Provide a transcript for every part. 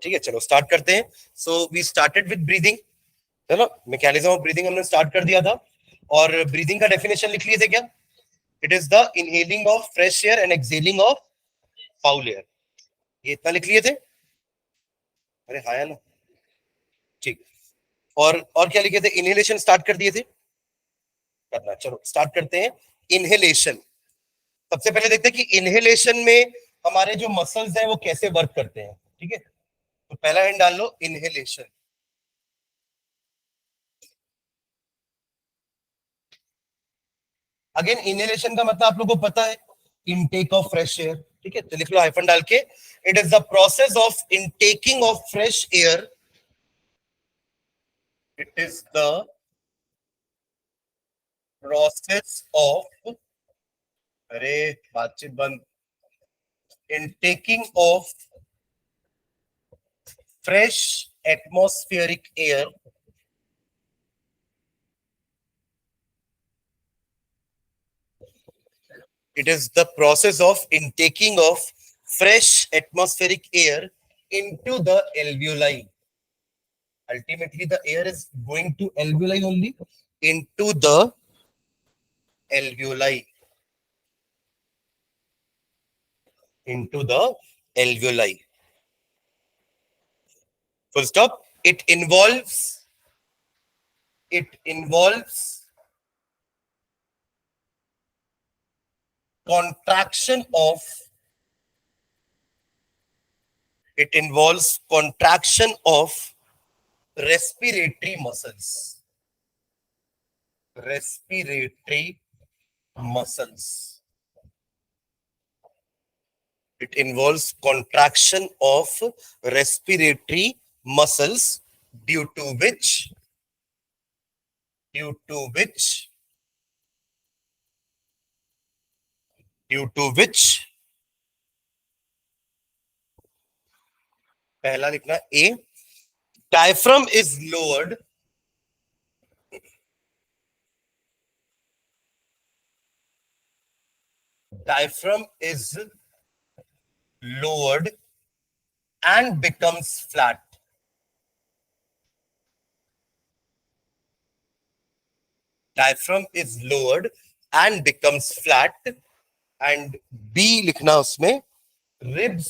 ठीक है, चलो स्टार्ट करते हैं। So we started with breathing, चलो मैकेनिज्म ऑफ ब्रीदिंग हमने स्टार्ट कर दिया था, और ब्रीदिंग का डेफिनेशन लिख लिए थे क्या? It is the inhaling of fresh air and exhaling of foul air. ये इतना लिख लिए थे? अरे हाँ या ना, ठीक। और क्या लिखे थे? इनहेलेशन स्टार्ट कर दिए थे करना। चलो स्टार्ट करते हैं इनहेलेशन। सबसे पहले देखते हैं कि इनहेलेशन में हमारे जो मसल्स हैं वो कैसे वर्क करते हैं। ठीक है, तो पहला हैंड डाल लो, इनहेलेशन। अगेन इनहेलेशन का मतलब आप लोगों को पता है, इनटेक ऑफ फ्रेश एयर। ठीक है, तो लिख लो हाइफन डाल के, it is the process of intaking of fresh air. It is the process of, अरे बातचीत बंद, intaking of fresh atmospheric air it is the process of intaking of fresh atmospheric air into the alveoli. Ultimately the air is going to alveoli only, into the alveoli, into the alveoli, full stop. It involves contraction of, it involves contraction of respiratory muscles, respiratory muscles. It involves contraction of respiratory muscles, due to which पहला लिखना A, diaphragm is lowered, diaphragm is lowered and becomes flat. Diaphragm is lowered and becomes flat. And B लिखना उसमें, ribs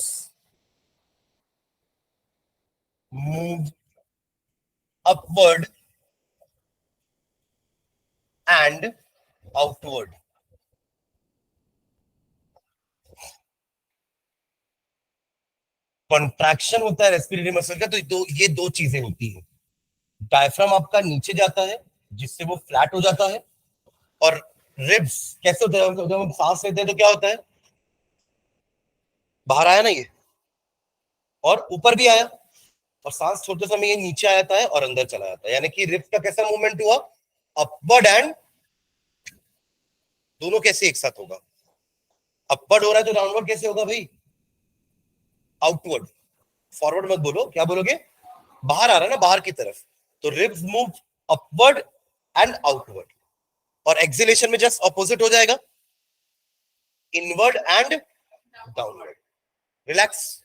move upward and outward. Contraction होता है respiratory muscle का, तो ये दो चीजें होती है। डायफ्राम आपका नीचे जाता है जिससे वो फ्लैट हो जाता है, और रिब्स कैसे होता है? जब हम सांस लेते हैं तो क्या होता है? बाहर आया ना ये, और ऊपर भी आया, और सांस छोड़ते समय ये नीचे आ जाता है और अंदर चला जाता है। यानी कि रिब्स का कैसा मूवमेंट हुआ? अपवर्ड एंड, दोनों कैसे एक साथ होगा? अपवर्ड हो रहा है तो डाउनवर्ड कैसे होगा भाई? आउटवर्ड। फॉरवर्ड मत बोलो, क्या बोलोगे? बाहर आ रहा है ना, बाहर की तरफ, तो ribs move upward and outward. और एक्सेलेशन में जस्ट ऑपोजिट हो जाएगा, इनवर्ड एंड डाउनवर्ड। रिलैक्स,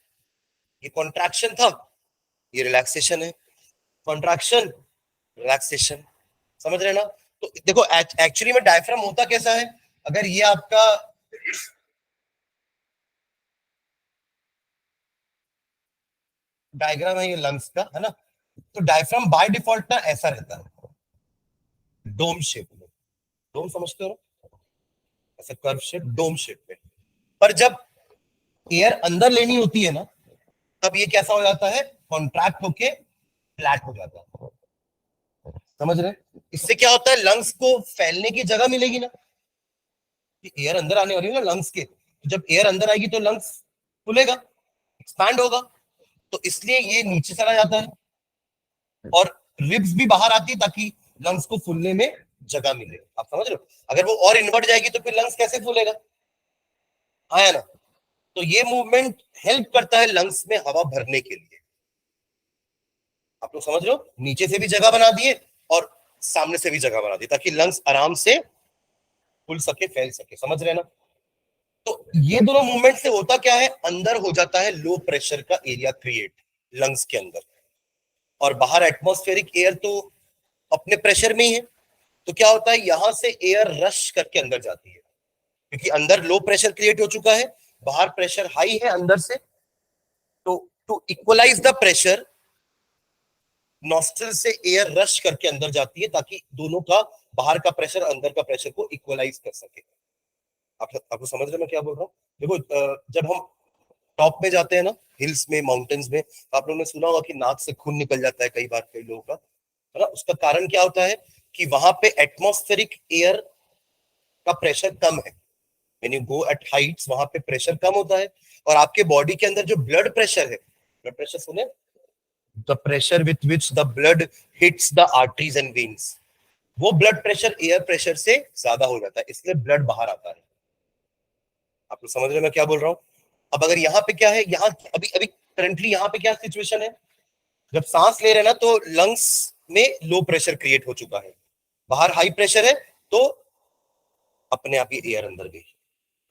ये कॉन्ट्रैक्शन था, ये रिलैक्सेशन है। कॉन्ट्रैक्शन, रिलैक्सेशन, समझ रहे ना? तो देखो एक्चुअली में डायफ्राम होता कैसा है, अगर ये आपका डायग्राम है ये लंग्स का, है ना, तो डायफ्राम बाय डिफॉल्ट ना ऐसा रहता है, डोम शेप में। डोम समझते हो ना, ऐसा कर्व शेप, डोम शेप में। पर जब एयर अंदर लेनी होती है ना, तब ये कैसा हो जाता है? कॉन्ट्रैक्ट होके फ्लैट हो जाता है। समझ रहे? इससे क्या होता है? लंग्स को फैलने की जगह मिलेगी ना, एयर अंदर आने वाली है ना लंग्स के, तो जब एयर अंदर आएगी तो लंग्स खुलेगा, एक्सपैंड होगा, तो इसलिए ये नीचे चला जाता है, और रिब्स भी बाहर आती है ताकि लंग्स को फूलने में जगह मिले। आप समझ रहे हो? अगर वो और इन्वर्ट जाएगी तो फिर लंग्स कैसे फूलेगा? आया ना? तो ये मूवमेंट हेल्प करता है लंग्स में हवा भरने के लिए। आप लोग समझ रहे हो? नीचे से भी जगह बना दिए और सामने से भी जगह बना दी, ताकि लंग्स आराम से खुल सके, फैल सके। समझ रहे ना? तो ये दोनों मूवमेंट से होता क्या है? अंदर हो जाता है लो प्रेशर का एरिया क्रिएट। लंग्स के अंदर, और बाहर एटमॉस्फेरिक एयर तो अपने प्रेशर में ही है, तो क्या होता है यहां से एयर रश करके अंदर जाती है, क्योंकि अंदर लो प्रेशर क्रिएट हो चुका है, बाहर प्रेशर हाई है अंदर से, तो to equalise the pressure nostril से एयर रश करके अंदर जाती है, ताकि दोनों का बाहर का प्रेशर अंदर का प्रेशर को इक्वलाइज कर सके। आपको समझ रहे मैं क्या बोल रहा हूँ? देखो जब हम टॉप में जाते हैं ना, हिल्स में, माउंटेन्स में, तो आप लोगों ने सुना होगा कि नाक से खून निकल जाता है कई बार कई लोगों का, है ना? उसका कारण क्या होता है कि वहां पे एटमॉस्फेरिक एयर का प्रेशर कम है। When you go at Heights वहां पे प्रेशर कम होता है, और आपके बॉडी के अंदर जो ब्लड प्रेशर है, ब्लड प्रेशर सुने, the pressure with which the blood hits the arteries and veins, वो ब्लड प्रेशर एयर प्रेशर से ज्यादा हो जाता है, इसलिए ब्लड बाहर आता है। आप लोग समझ रहे मैं क्या बोल रहा हूँ? अब अगर यहाँ पे क्या है, यहाँ अभी अभी करंटली यहाँ पे क्या सिचुएशन है, जब सांस ले रहे हैं ना तो लंग्स में लो प्रेशर क्रिएट हो चुका है, बाहर हाई प्रेशर है, तो अपने आप ही एयर अंदर गई,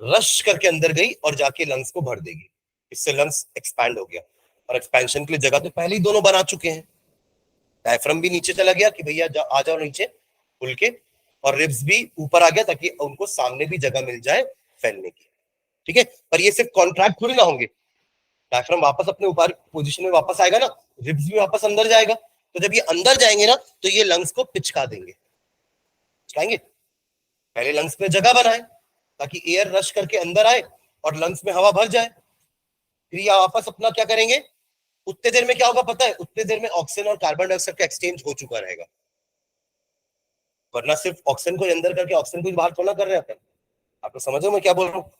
रश करके अंदर गई और जाके लंग्स को भर देगी, इससे लंग्स एक्सपैंड हो गया। और एक्सपेंशन के लिए जगह तो पहले ही दोनों बना चुके हैं, डायफ्राम भी नीचे चला गया कि भैया आ जाओ नीचे खुल के, और रिब्स भी ऊपर आ गया ताकि उनको सामने भी जगह मिल जाए फैलने की, ठीक है? पर ये सिर्फ कॉन्ट्रैक्ट थोड़ी ना होंगे, डायफ्राम वापस अपने ऊपर पोजीशन में वापस आएगा ना, रिब्स भी वापस अंदर जाएगा, तो जब ये अंदर जाएंगे ना तो ये लंग्स को पिचका देंगे, पिचकाएंगे, पहले लंग्स में जगह बनाए ताकि एयर रश करके अंदर आए और लंग्स में हवा भर जाए, फिर ये वापस अपना क्या करेंगे, उतने देर में क्या होगा पता है, उतने देर में ऑक्सीजन और कार्बन डाइऑक्साइड का एक्सचेंज हो चुका रहेगा, वरना सिर्फ ऑक्सीजन को अंदर करके ऑक्सीजन को बाहर थोड़ा कर रहे हैं। आप लोग समझ रहे हो मैं क्या बोल रहा हूँ?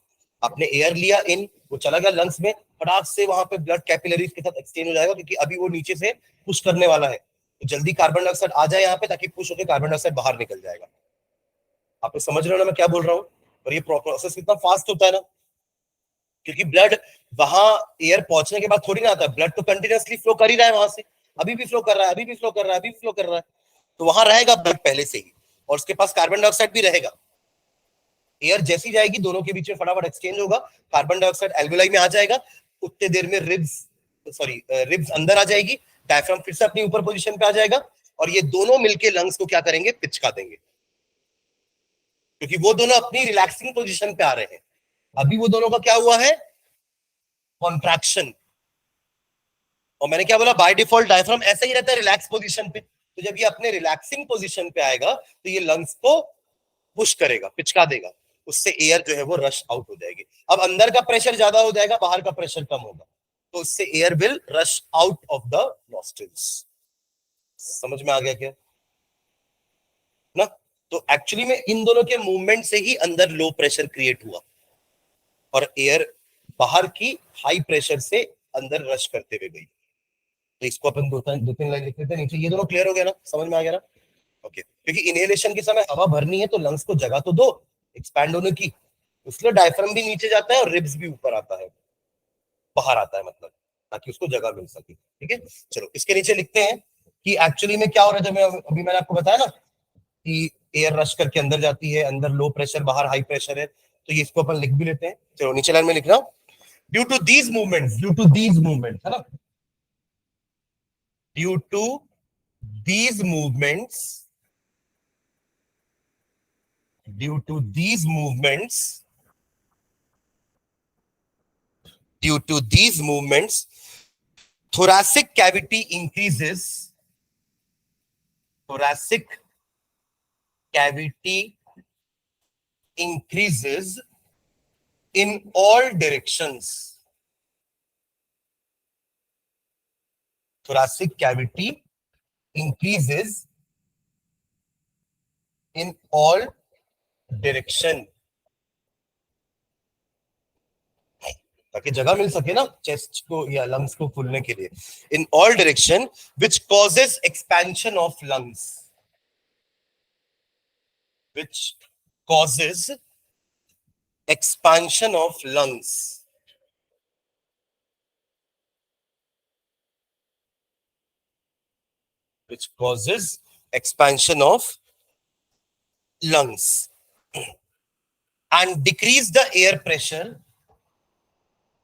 आपने एयर लिया इन, वो चला गया लंग्स में, फटाक से वहां पे ब्लड कैपिलरीज के साथ एक्सचेंज हो जाएगा, क्योंकि अभी वो नीचे से पुश करने वाला है, तो जल्दी कार्बन डाइऑक्साइड आ जाए यहाँ पे ताकि पुश होकर कार्बन डाइऑक्साइड बाहर निकल जाएगा। आप लोग समझ रहे हो ना मैं क्या बोल रहा हूँ? और ये प्रोसेस कितना फास्ट होता है ना, क्योंकि ब्लड वहां एयर पहुंचने के बाद थोड़ी ना आता है, ब्लड तो कंटिन्यूअसली फ्लो कर ही रहा है वहां से, अभी भी फ्लो कर रहा है, अभी भी फ्लो कर रहा है, अभी भी फ्लो कर रहा है, तो वहां रहेगा ब्लड पहले से ही, और उसके पास कार्बन डाइऑक्साइड भी रहेगा। एयर जैसी जाएगी दोनों के बीच में फटाफट एक्सचेंज होगा, कार्बन डाइऑक्साइड एल्वेलाई में आ जाएगा, उतने देर में रिब्स अंदर आ जाएगी, डायफ्राम फिर से अपनी ऊपर पोजीशन पे आ जाएगा, और ये दोनों मिलके लंग्स को क्या करेंगे, पिचका देंगे, क्योंकि वो दोनों अपनी रिलैक्सिंग पोजीशन पे आ रहे हैं। अभी वो दोनों का क्या हुआ है, कॉन्ट्रैक्शन, और मैंने क्या बोला, बाय डिफॉल्ट डायफ्राम ऐसा ही रहता है रिलैक्स पोजीशन पे, तो जब ये अपने रिलैक्सिंग पोजीशन पे आएगा तो ये लंग्स को पुश करेगा, पिचका देगा, उससे एयर जो है वो रश आउट हो जाएगी। अब अंदर का प्रेशर ज्यादा हो जाएगा, बाहर का प्रेशर कम होगा, तो उससे air will rush out of the nostrils. समझ में आ गया क्या ना? तो एक्चुअली में इन दोनों के मूवमेंट से ही अंदर लो प्रेशर क्रिएट हुआ, और एयर बाहर की हाई प्रेशर से अंदर रश करते हुए गई। तो इसको अपन दो तीन लाइन लिख लेते हैं नीचे, ये दोनों क्लियर हो गया ना, समझ में आ गया ना? ओके, क्योंकि इनहेलेशन के समय हवा भरनी है तो लंग्स को जगह तो दो एक्सपैंड होने की, इसलिए डायफ्राम भी नीचे जाता है और रिब्स भी ऊपर आता है, बाहर आता है मतलब, ताकि उसको जगह मिल सके, ठीक है? चलो इसके नीचे लिखते हैं कि एक्चुअली में क्या हो रहा है, जब अभी मैंने आपको बताया ना कि एयर रश करके अंदर जाती है, अंदर लो प्रेशर बाहर हाई प्रेशर है, तो ये इसको अपन लिख भी लेते हैं। चलो नीचे लाइन में लिख रहा हूं, ड्यू टू दीज मूवमेंट्स है ना, due to these movements due to these movements thoracic cavity increases thoracic cavity increases in all directions thoracic cavity increases in all direction ताकि जगह मिल सके ना चेस्ट को या लंग्स को फूलने के लिए, in all direction which causes expansion of lungs, which causes expansion of lungs, which causes expansion of lungs and decrease the air pressure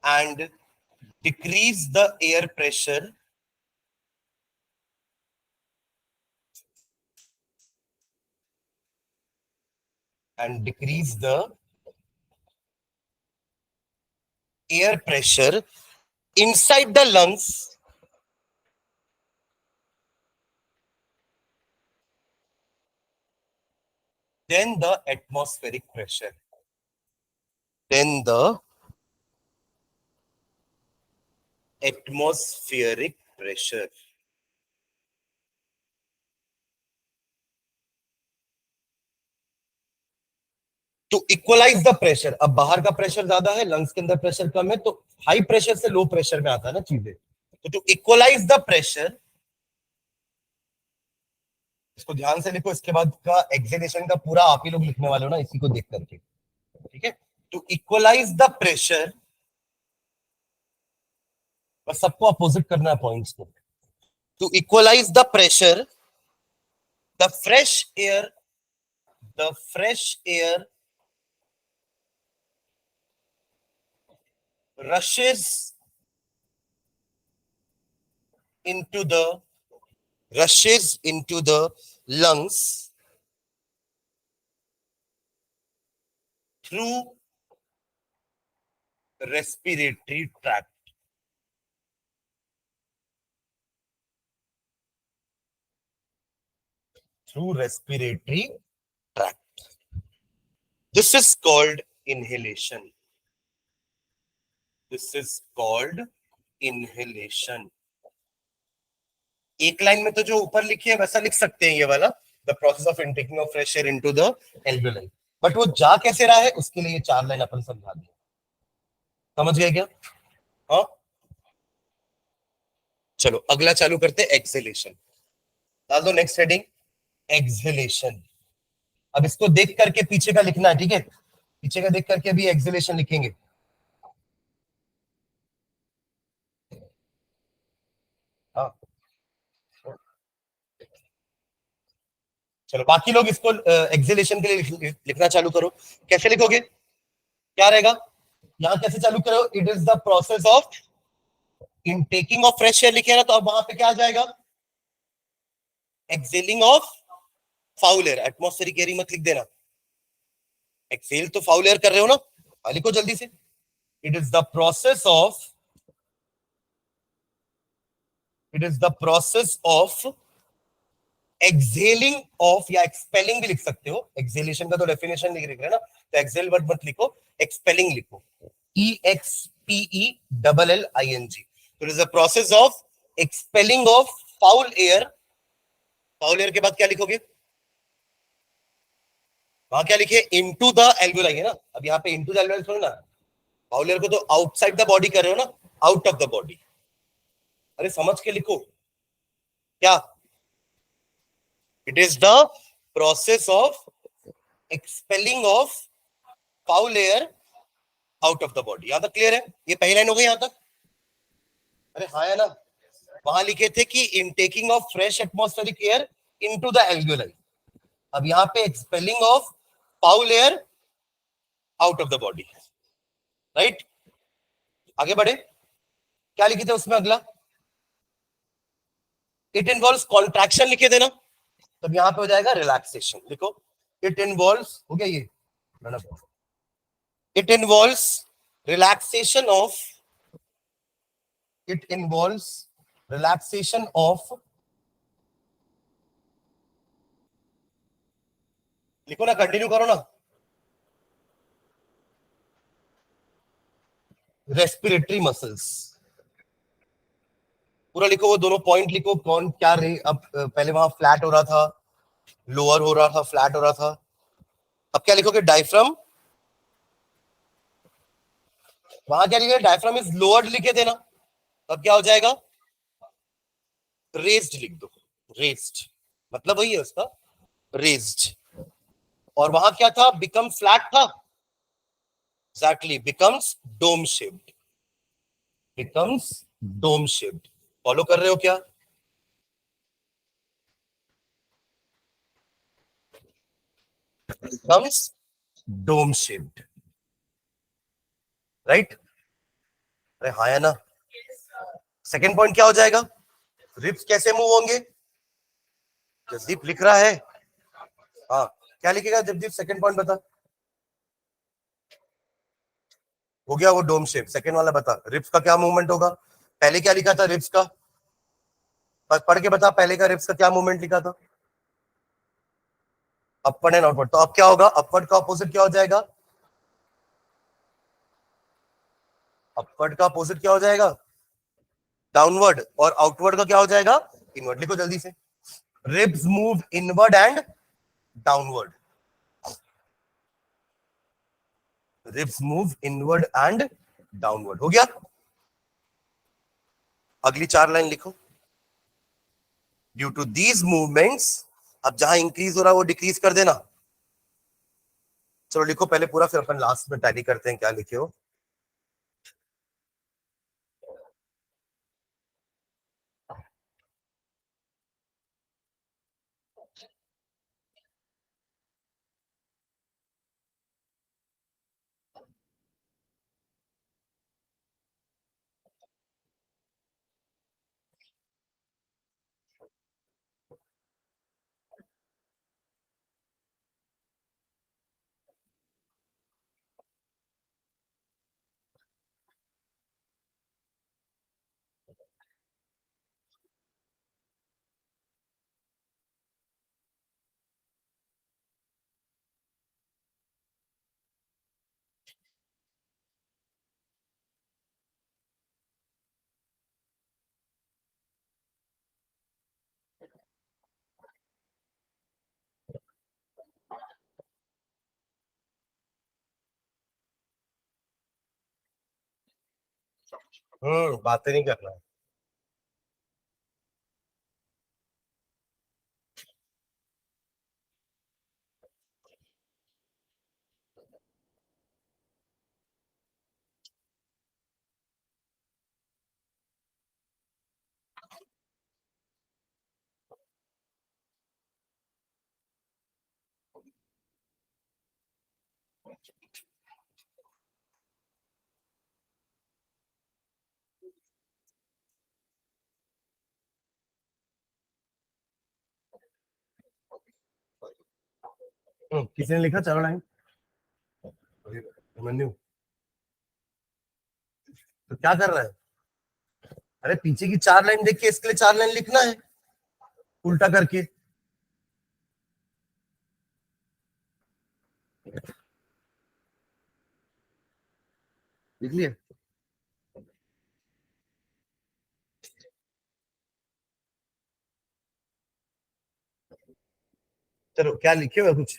and decrease the air pressure and decrease the air pressure inside the lungs, then the atmospheric pressure. Then the atmospheric pressure. To equalise the pressure, अब बाहर का pressure ज्यादा है, lungs के अंदर pressure कम है, तो high pressure से लो प्रेशर में आता है ना चीजें। तो टू इक्वलाइज द प्रेशर, इसको ध्यान से लिखो, इसके बाद का एक्सेलेरेशन का पूरा आप ही लोग लिखने वाले हो ना, इसी को देख करके, ठीक है। टू इक्वलाइज द प्रेशर, बस सबको अपोजिट करना है पॉइंट्स को। To equalise the pressure, the fresh air, the fresh air rushes into the lungs through respiratory tract. Through respiratory tract. This is called inhalation. This is called inhalation. एक line में तो जो ऊपर लिखी है वैसा लिख सकते हैं ये वाला, the process of intaking of fresh air into the alveoli, but वो जा कैसे रहा है उसके लिए ये 4 लाइन अपन समझा दिए। समझ गए क्या? हाँ, चलो अगला चालू करते हैं, एक्सहेलेशन। डाल दो नेक्स्ट हेडिंग, एक्सहेलेशन। अब इसको देख करके पीछे का लिखना है, ठीक है, पीछे का देख करके अभी एक्सहेलेशन लिखेंगे। हाँ चलो, बाकी लोग इसको एक्सहेलेशन के लिए लिखना चालू करो। कैसे लिखोगे, क्या रहेगा यहां, कैसे चालू करो? It is the process of intaking of fresh air लिखे ना, तो अब वहां पे क्या आ जाएगा, exhaling of foul air. Atmospheric air मत लिख देना, एक्सेल तो फाउल एयर कर रहे हो ना, लिखो जल्दी से। It is the process of, it is the process of excelling of, या एक्सपेलिंग भी लिख सकते हो, एक्सेलेशन का तो डेफिनेशन नहीं लिख रहे ना, तो एक्सेल वर्ड मत लिखो, एक्सपेलिंग लिखो, EXPELLING। तो it is the process of expelling of foul air. Foul air के बाद क्या लिखोगे, वहां क्या लिखे, इनटू द एल्वियोलाई है ना, अब यहाँ पे इनटू द एल्वियोलाई थोड़ी ना, फाउल एयर को तो आउटसाइड द बॉडी कर रहे हो ना, आउट ऑफ द बॉडी। अरे समझ के लिखो क्या, it is the process of expelling of foul air out of the body. यहां तक क्लियर है? ये पहली लाइन हो गई यहां तक? अरे हाँ है ना, वहां लिखे थे कि intaking of fresh atmospheric air into the alveoli, अब यहां पे expelling of foul air out of the body, right. आगे बढ़े, क्या लिखे थे उसमें अगला, इट इन्वॉल्व्स कॉन्ट्रैक्शन लिखे थे ना, तब यहां पे हो जाएगा रिलैक्सेशन। देखो इट इन्वॉल्व्स, हो गया ये, it involves relaxation of, it involves relaxation of, लिखो ना, कंटिन्यू करो ना, रेस्पिरेटरी मसल्स, पूरा लिखो, वो दोनों पॉइंट लिखो, कौन क्या रे, अब पहले वहां फ्लैट हो रहा था, लोअर हो रहा था, फ्लैट हो रहा था, अब क्या लिखोगे, डायफ्राम, वहां क्या लिखे, डायफ्राम इज लोअर्ड लिखे थे ना, तब क्या हो जाएगा, रेज्ड लिख दो, रेज्ड मतलब वही है उसका, रेज्ड। और वहां क्या था, बिकम फ्लैट था, exactly, becomes dome shaped, becomes dome shaped. Follow कर रहे हो क्या? becomes dome shaped, right. अरे हाँ है ना, सेकेंड पॉइंट क्या हो जाएगा, रिब्स कैसे मूव होंगे, जसदीप लिख रहा है, हाँ क्या लिखेगा जगदीप? सेकंड पॉइंट बता। हो गया वो डोम शेप। सेकंड वाला बता, रिब्स का क्या मूवमेंट होगा? पहले क्या लिखा था रिब्स का? पढ़ के बता, पहले का रिब्स का क्या मूवमेंट लिखा था? Upward and outward. तो अब क्या होगा? अपवर्ड का अपोजिट क्या हो जाएगा? अपवर्ड का अपोजिट क्या हो जाएगा? डाउनवर्ड। और आउटवर्ड का क्या हो जाएगा? इनवर्ड। लिखो जल्दी से। Ribs move inward and downward. Ribs move inward and downward. हो गया? अगली 4 लाइन लिखो। ड्यू टू दीज मूवमेंट्स, अब जहां इंक्रीज हो रहा है वो डिक्रीज कर देना। चलो लिखो पहले पूरा, फिर अपन लास्ट में टैली करते हैं क्या लिखे हो। बातें नहीं करना है। किसने लिखा 4 लाइन? अभिमन्यु। तो क्या कर रहा है? अरे पीछे की 4 लाइन देख के इसके लिए 4 लाइन लिखना है, उल्टा करके। लिख लिया? चलो क्या लिखे हुए कुछ?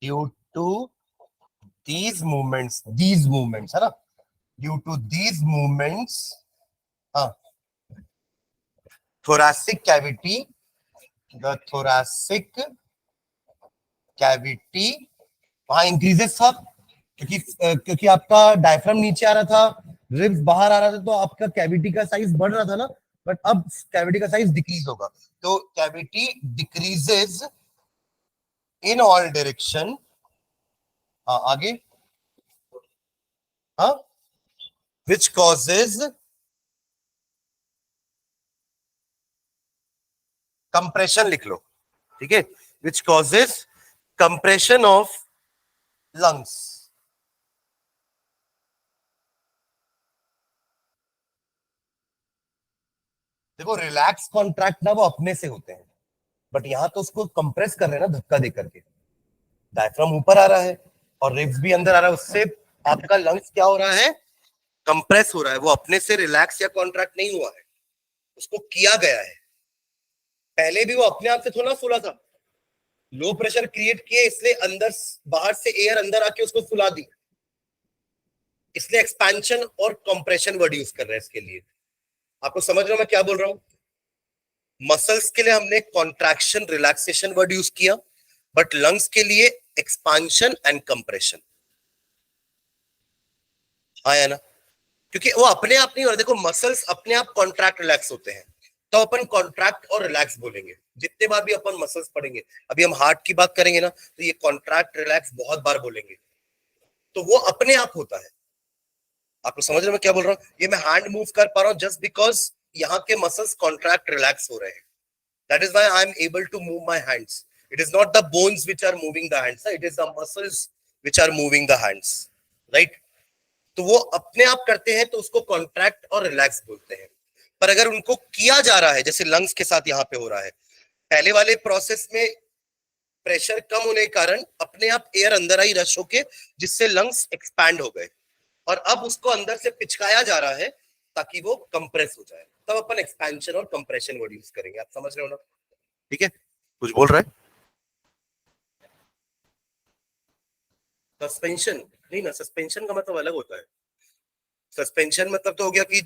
ड्यू टू दीज मूवमेंट्स है ना? ड्यू टू दीज मूवमेंट्स, हाँ, thoracic cavity, the thoracic cavity वहां इंक्रीजेस था, क्योंकि आपका डायफ्राम नीचे आ रहा था, रिब्स बाहर आ रहा था, तो आपका कैविटी का साइज बढ़ रहा था ना। बट अब कैविटी का साइज डिक्रीज होगा, तो cavity decreases in all direction. हाँ आगे। हाँ, विच कॉजेज कंप्रेशन लिख लो, ठीक है? Which causes compression of lungs. देखो रिलैक्स कॉन्ट्रैक्ट ना वो अपने से होते हैं, बट यहां तो उसको कंप्रेस कर रहे हैं ना, धक्का दे करके। डायफ्राम ऊपर आ रहा है और रिब्स भी अंदर आ रहा है, उससे आपका लंग्स क्या हो रहा है? कंप्रेस हो रहा है। वो अपने से रिलैक्स या कॉन्ट्रैक्ट नहीं हुआ है, उसको किया गया है। पहले भी वो अपने आप से थोड़ा फूला था, लो प्रेशर क्रिएट किए, इसलिए अंदर बाहर से एयर अंदर आके उसको फुला दी। इसलिए एक्सपेंशन और कंप्रेशन वर्ड यूज कर रहे हैं इसके लिए। आपको समझ रहे हो मैं क्या बोल रहा हूं? मसल्स के लिए हमने कॉन्ट्रैक्शन रिलैक्सेशन वर्ड यूज किया, बट लंग्स के लिए एक्सपांशन एंड कंप्रेशन। आया ना? क्योंकि वो अपने आप नहीं हो रहा। देखो मसल्स अपने आप कॉन्ट्रैक्ट रिलैक्स होते हैं, तो अपन कॉन्ट्रैक्ट और रिलैक्स बोलेंगे जितने बार भी अपन मसल्स पढ़ेंगे। अभी हम हार्ट की बात करेंगे ना, तो ये कॉन्ट्रैक्ट रिलैक्स बहुत बार बोलेंगे, तो वो अपने आप होता है। आपको समझ रहे हो मैं क्या बोल रहा हूँ? ये मैं हैंड मूव कर पा रहा हूँ जस्ट बिकॉज यहाँ के मसल्स कॉन्ट्रैक्ट रिलैक्स हो रहे हैं. That is why I am able to move my hands. It is not the bones which are moving the hands, it is the muscles which are moving the hands, right. तो वो अपने आप करते हैं तो उसको कॉन्ट्रैक्ट और relax बोलते हैं. पर अगर उनको किया जा रहा है, जैसे लंग्स के साथ यहाँ पे हो रहा है, पहले वाले प्रोसेस में प्रेशर कम होने के कारण अपने आप एयर अंदर आई रश होके, जिससे लंग्स एक्सपैंड हो गए, और अब उसको अंदर से पिचकाया जा रहा है ताकि वो कंप्रेस हो जाए. तब अपन एक्सपेंशन और कंप्रेशन वर्ड यूज करेंगे. आप समझ रहे हो ना? ठीक है. कुछ बोल रहा है? सस्पेंशन नहीं ना, सस्पेंशन का मतलब अलग होता है. सस्पेंशन मतलब तो हो गया कि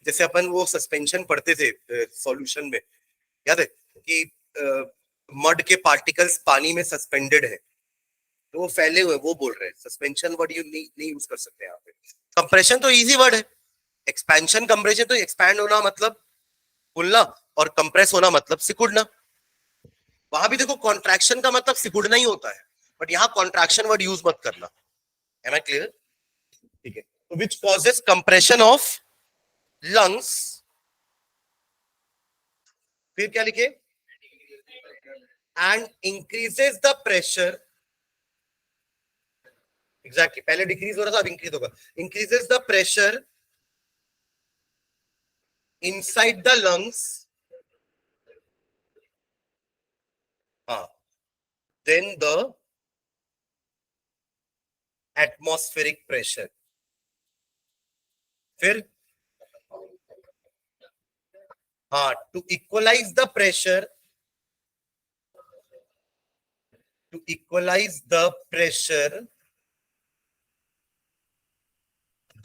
जैसे अपन वो सस्पेंशन पढ़ते थे सॉल्यूशन में, याद है कि मड के पार्टिकल्स पानी में सस्पेंडेड है, तो वो फैले हुए, वो बोल रहे हैं. सस्पेंशन वर्ड यू नहीं यूज कर सकते यहाँ पे. कंप्रेशन तो इजी वर्ड है. एक्सपेंशन कंप्रेशन तो एक्सपैंड होना मतलब फूलना, और कंप्रेस होना मतलब सिकुड़ना. वहां भी देखो कॉन्ट्रैक्शन का मतलब सिकुड़ना ही होता है, बट यहाँ कॉन्ट्रैक्शन वर्ड यूज मत करना. Am I clear? ठीक है. तो which causes compression of lungs. फिर क्या लिखे? And increases the pressure. Exactly, पहले डिक्रीज हो रहा था, अब इंक्रीज होगा. Increases the pressure inside the lungs, then the atmospheric pressure. फिर to equalize the pressure,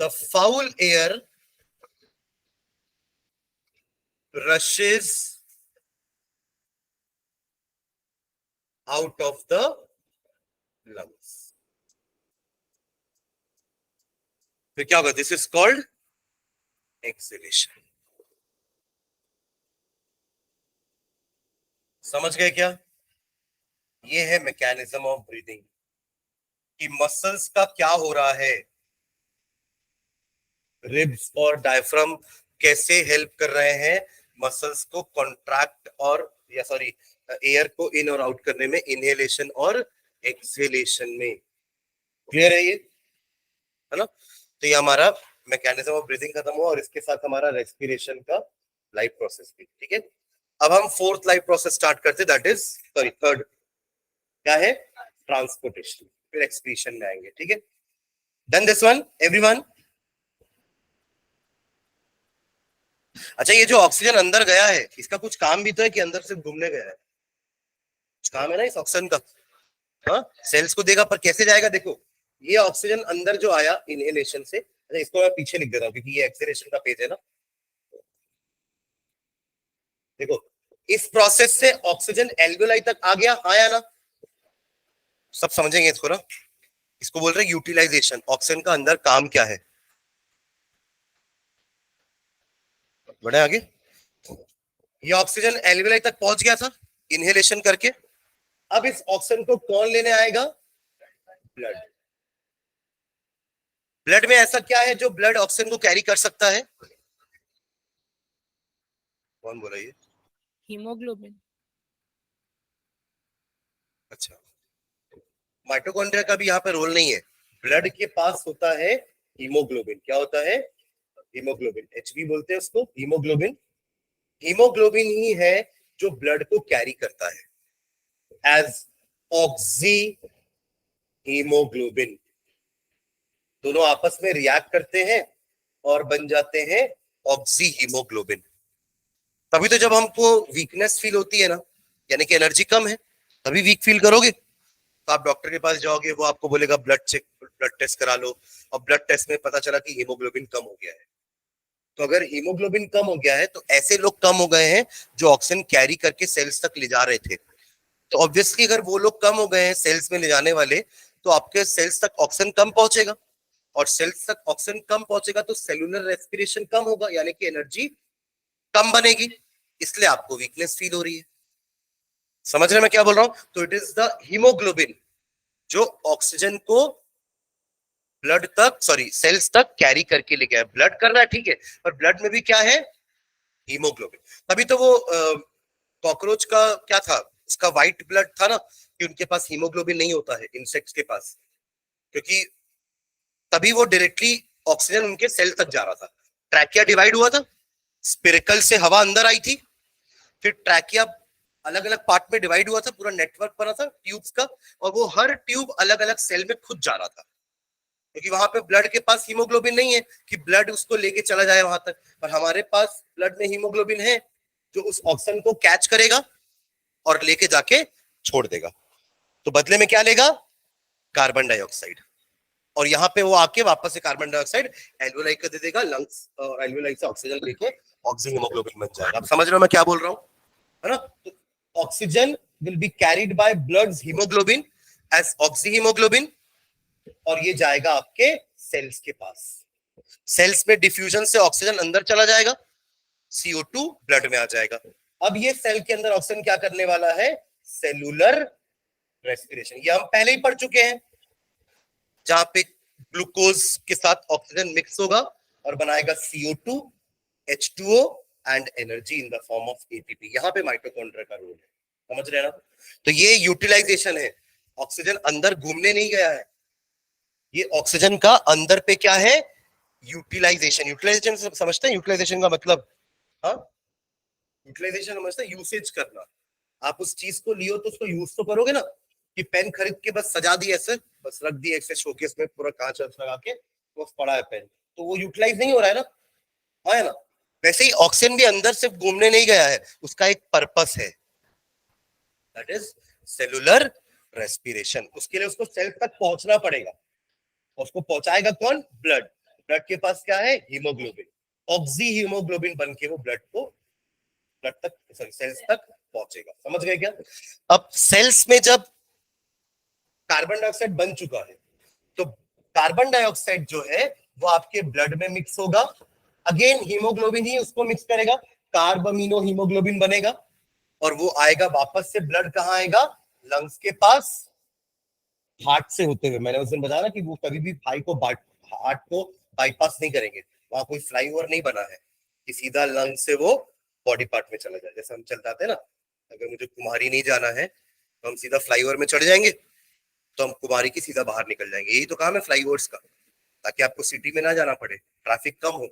the foul air rushes out of the lungs. फिर क्या होगा? This is called acceleration. समझ गए क्या? ये है मैकेनिज्म ऑफ ब्रीदिंग, कि मसल्स का क्या हो रहा है, रिब्स और डायफ्राम कैसे हेल्प कर रहे हैं मसल्स को कॉन्ट्रैक्ट और या सॉरी एयर को इन और आउट करने में, इनहेलेशन और एक्सहेलेशन में. क्लियर है ये? है ना? तो ये हमारा मैकेनिज्म ऑफ ब्रीदिंग खत्म हुआ, और इसके साथ हमारा रेस्पिरेशन का लाइफ प्रोसेस भी. ठीक है. अब हम फोर्थ लाइफ प्रोसेस स्टार्ट करते, दैट इज सॉरी थर्ड. क्या है? ट्रांसपोर्टेशन. फिर एक्सक्रीशन में आएंगे. ठीक है. Done this one everyone? अच्छा, ये जो ऑक्सीजन अंदर गया है, इसका कुछ काम भी तो है कि अंदर सिर्फ घूमने गया है? कुछ काम है ना इस ऑक्सीजन का. हाँ, सेल्स को देगा, पर कैसे जाएगा? देखो, ये ऑक्सीजन अंदर जो आया इनहेलेशन से, अच्छा इसको मैं पीछे लिख देता हूँ क्योंकि ये एक्सेलेरेशन का पेज है ना. देखो, इस प्रोसेस से ऑक्सीजन एल्वियोलाई तक आ गया, आया ना? सब समझेंगे इसको ना. इसको बोल रहे हैं यूटिलाइजेशन. ऑक्सीजन का अंदर काम क्या है? बढ़े आगे. ये ऑक्सीजन एल्वियोलाई तक पहुंच गया था इनहेलेशन करके. अब इस ऑक्सीजन को कौन लेने आएगा? ब्लड. ब्लड में ऐसा क्या है जो ब्लड ऑक्सीजन को कैरी कर सकता है? कौन बोला ये? हीमोग्लोबिन. अच्छा, माइटोकॉन्ड्रिया का भी यहाँ पे रोल नहीं है. ब्लड के पास होता है हीमोग्लोबिन. क्या होता है? हीमोग्लोबिन. एचबी बोलते हैं उसको, हीमोग्लोबिन. हीमोग्लोबिन ही है जो ब्लड को कैरी करता है एज ऑक्सी हीमोग्लोबिन. दोनों आपस में रिएक्ट करते हैं और बन जाते हैं ऑक्सी हीमोग्लोबिन. तभी तो जब हमको वीकनेस फील होती है ना, यानी कि एनर्जी कम है, तभी वीक फील करोगे, तो आप डॉक्टर के पास जाओगे, वो आपको बोलेगा ब्लड टेस्ट करा लो, और ब्लड टेस्ट में पता चला कि हीमोग्लोबिन कम हो गया है. तो अगर हीमोग्लोबिन कम हो गया है, तो ऐसे लोग कम हो गए हैं जो ऑक्सीजन कैरी करके सेल्स तक ले जा रहे थे. तो ऑब्वियसली अगर वो लोग कम हो गए हैं सेल्स में ले जाने वाले, तो आपके सेल्स तक ऑक्सीजन कम पहुंचेगा, और सेल्स तक ऑक्सीजन कम पहुंचेगा तो सेलुलर रेस्पिरेशन कम होगा, यानी कि एनर्जी कम बनेगी, इसलिए आपको वीकनेस फील हो रही है. समझ रहे मैं क्या बोल रहा हूं? तो इट इज द हीमोग्लोबिन जो ऑक्सीजन को ब्लड तक, सॉरी सेल्स तक कैरी करके ले गया. ब्लड कर रहा है, ठीक है, पर ब्लड में भी क्या है? हीमोग्लोबिन। तभी तो वो कॉकरोच का क्या था, उसका व्हाइट ब्लड था ना, कि उनके पास हीमोग्लोबिन नहीं होता है इंसेक्ट्स के पास, क्योंकि तभी वो डायरेक्टली ऑक्सीजन उनके सेल तक जा रहा था। ट्रैकिया डिवाइड हुआ था, स्पिरिकल से हवा अंदर आई थी, फिर ट्रैकिया अलग अलग पार्ट में डिवाइड हुआ था, पूरा नेटवर्क बना था ट्यूब्स का, और वो हर ट्यूब अलग अलग सेल में खुद जा रहा था, क्योंकि वहां पे ब्लड के पास हीमोग्लोबिन नहीं है कि ब्लड उसको लेके चला जाए वहां तक, पर हमारे पास ब्लड में हीमोग्लोबिन है जो उस ऑक्सीजन को कैच करेगा और लेके जाके छोड़ देगा। तो बदले में क्या लेगा, कार्बन डाइऑक्साइड, और यहाँ पे वो आके वापस से कार्बन डाइऑक्साइड एल्वेलाई को दे देगा, लंग्स और एल्वेलाई से ऑक्सीजन लेके ऑक्सीजन हीमोग्लोबिन बन जाएगा। आप समझ रहे हो मैं क्या बोल रहा हूँ, है ना? तो oxygen will be carried by blood haemoglobin as oxy haemoglobin, और ये जाएगा आपके सेल्स के पास। सेल्स में डिफ्यूजन से ऑक्सीजन अंदर चला जाएगा, CO2 ब्लड में आ जाएगा। अब ये सेल के अंदर ऑक्सीजन क्या करने वाला है, सेलुलर रेस्पिरेशन। ये हम पहले ही पढ़ चुके हैं, जहां पे ग्लूकोज के साथ ऑक्सीजन मिक्स होगा और बनाएगा CO2, H2O and energy in the form of ATP। यहाँ पे माइटोकॉन्ड्रिया का रोल है, समझ रहे हैं ना? तो ये यूटिलाइजेशन है, ऑक्सीजन अंदर घूमने नहीं गया है, ये ऑक्सीजन का अंदर पे क्या है, यूटिलाइजेशन। यूटिलाइजेशन समझते हैं, यूटिलाइजेशन का मतलब, हाँ, यूटिलाइजेशन समझते हैं, यूसेज करना। आप उस चीज को लियो तो उसको यूज तो करोगे ना, कि पेन खरीद के बस सजा दी ऐसे, बस रख दी ऐसे शोकेस में पूरा कांच लगा के, बस पड़ा है पेन, तो वो यूटिलाइज नहीं हो रहा है ना, हाँ है ना? वैसे ही ऑक्सीजन भी अंदर सिर्फ घूमने नहीं गया है, उसका एक पर्पस है, दैट इज सेलुलर रेस्पिरेशन। उसके लिए उसको सेल तक पहुंचना पड़ेगा, उसको पहुंचाएगा कौन, ब्लड। ब्लड के पास क्या है, हीमोग्लोबिन, ऑक्सी हीमोग्लोबिन बन के वो ब्लड को, ब्लड तक, सॉरी सेल्स तक पहुंचेगा। समझ गए क्या? अब सेल्स में जब कार्बन डाइऑक्साइड बन चुका है, तो कार्बन डाइऑक्साइड जो है वो आपके ब्लड में मिक्स होगा, अगेन हीमोग्लोबिन ही उसको मिक्स करेगा, कार्बमिनो हीमोग्लोबिन बनेगा, और वो आएगा वापस से, ब्लड कहाँ आएगा, लंग्स के पास, हार्ट से होते हुए। मैंने उस दिन बताया ना कि वो कभी भी हार्ट को बाईपास नहीं करेंगे, वहां कोई फ्लाईओवर नहीं बना है कि सीधा लंग से वो बॉडी पार्ट में चला जाए। जैसे हम चल जाते हैं ना, अगर मुझे कुमारी नहीं जाना है तो हम सीधा फ्लाईओवर में चढ़ जाएंगे, तो हम कुमारी की सीधा बाहर निकल जाएंगे। यही तो काम है फ्लाईओवर्स का, ताकि आपको सिटी में ना जाना पड़े, ट्रैफिक कम हो,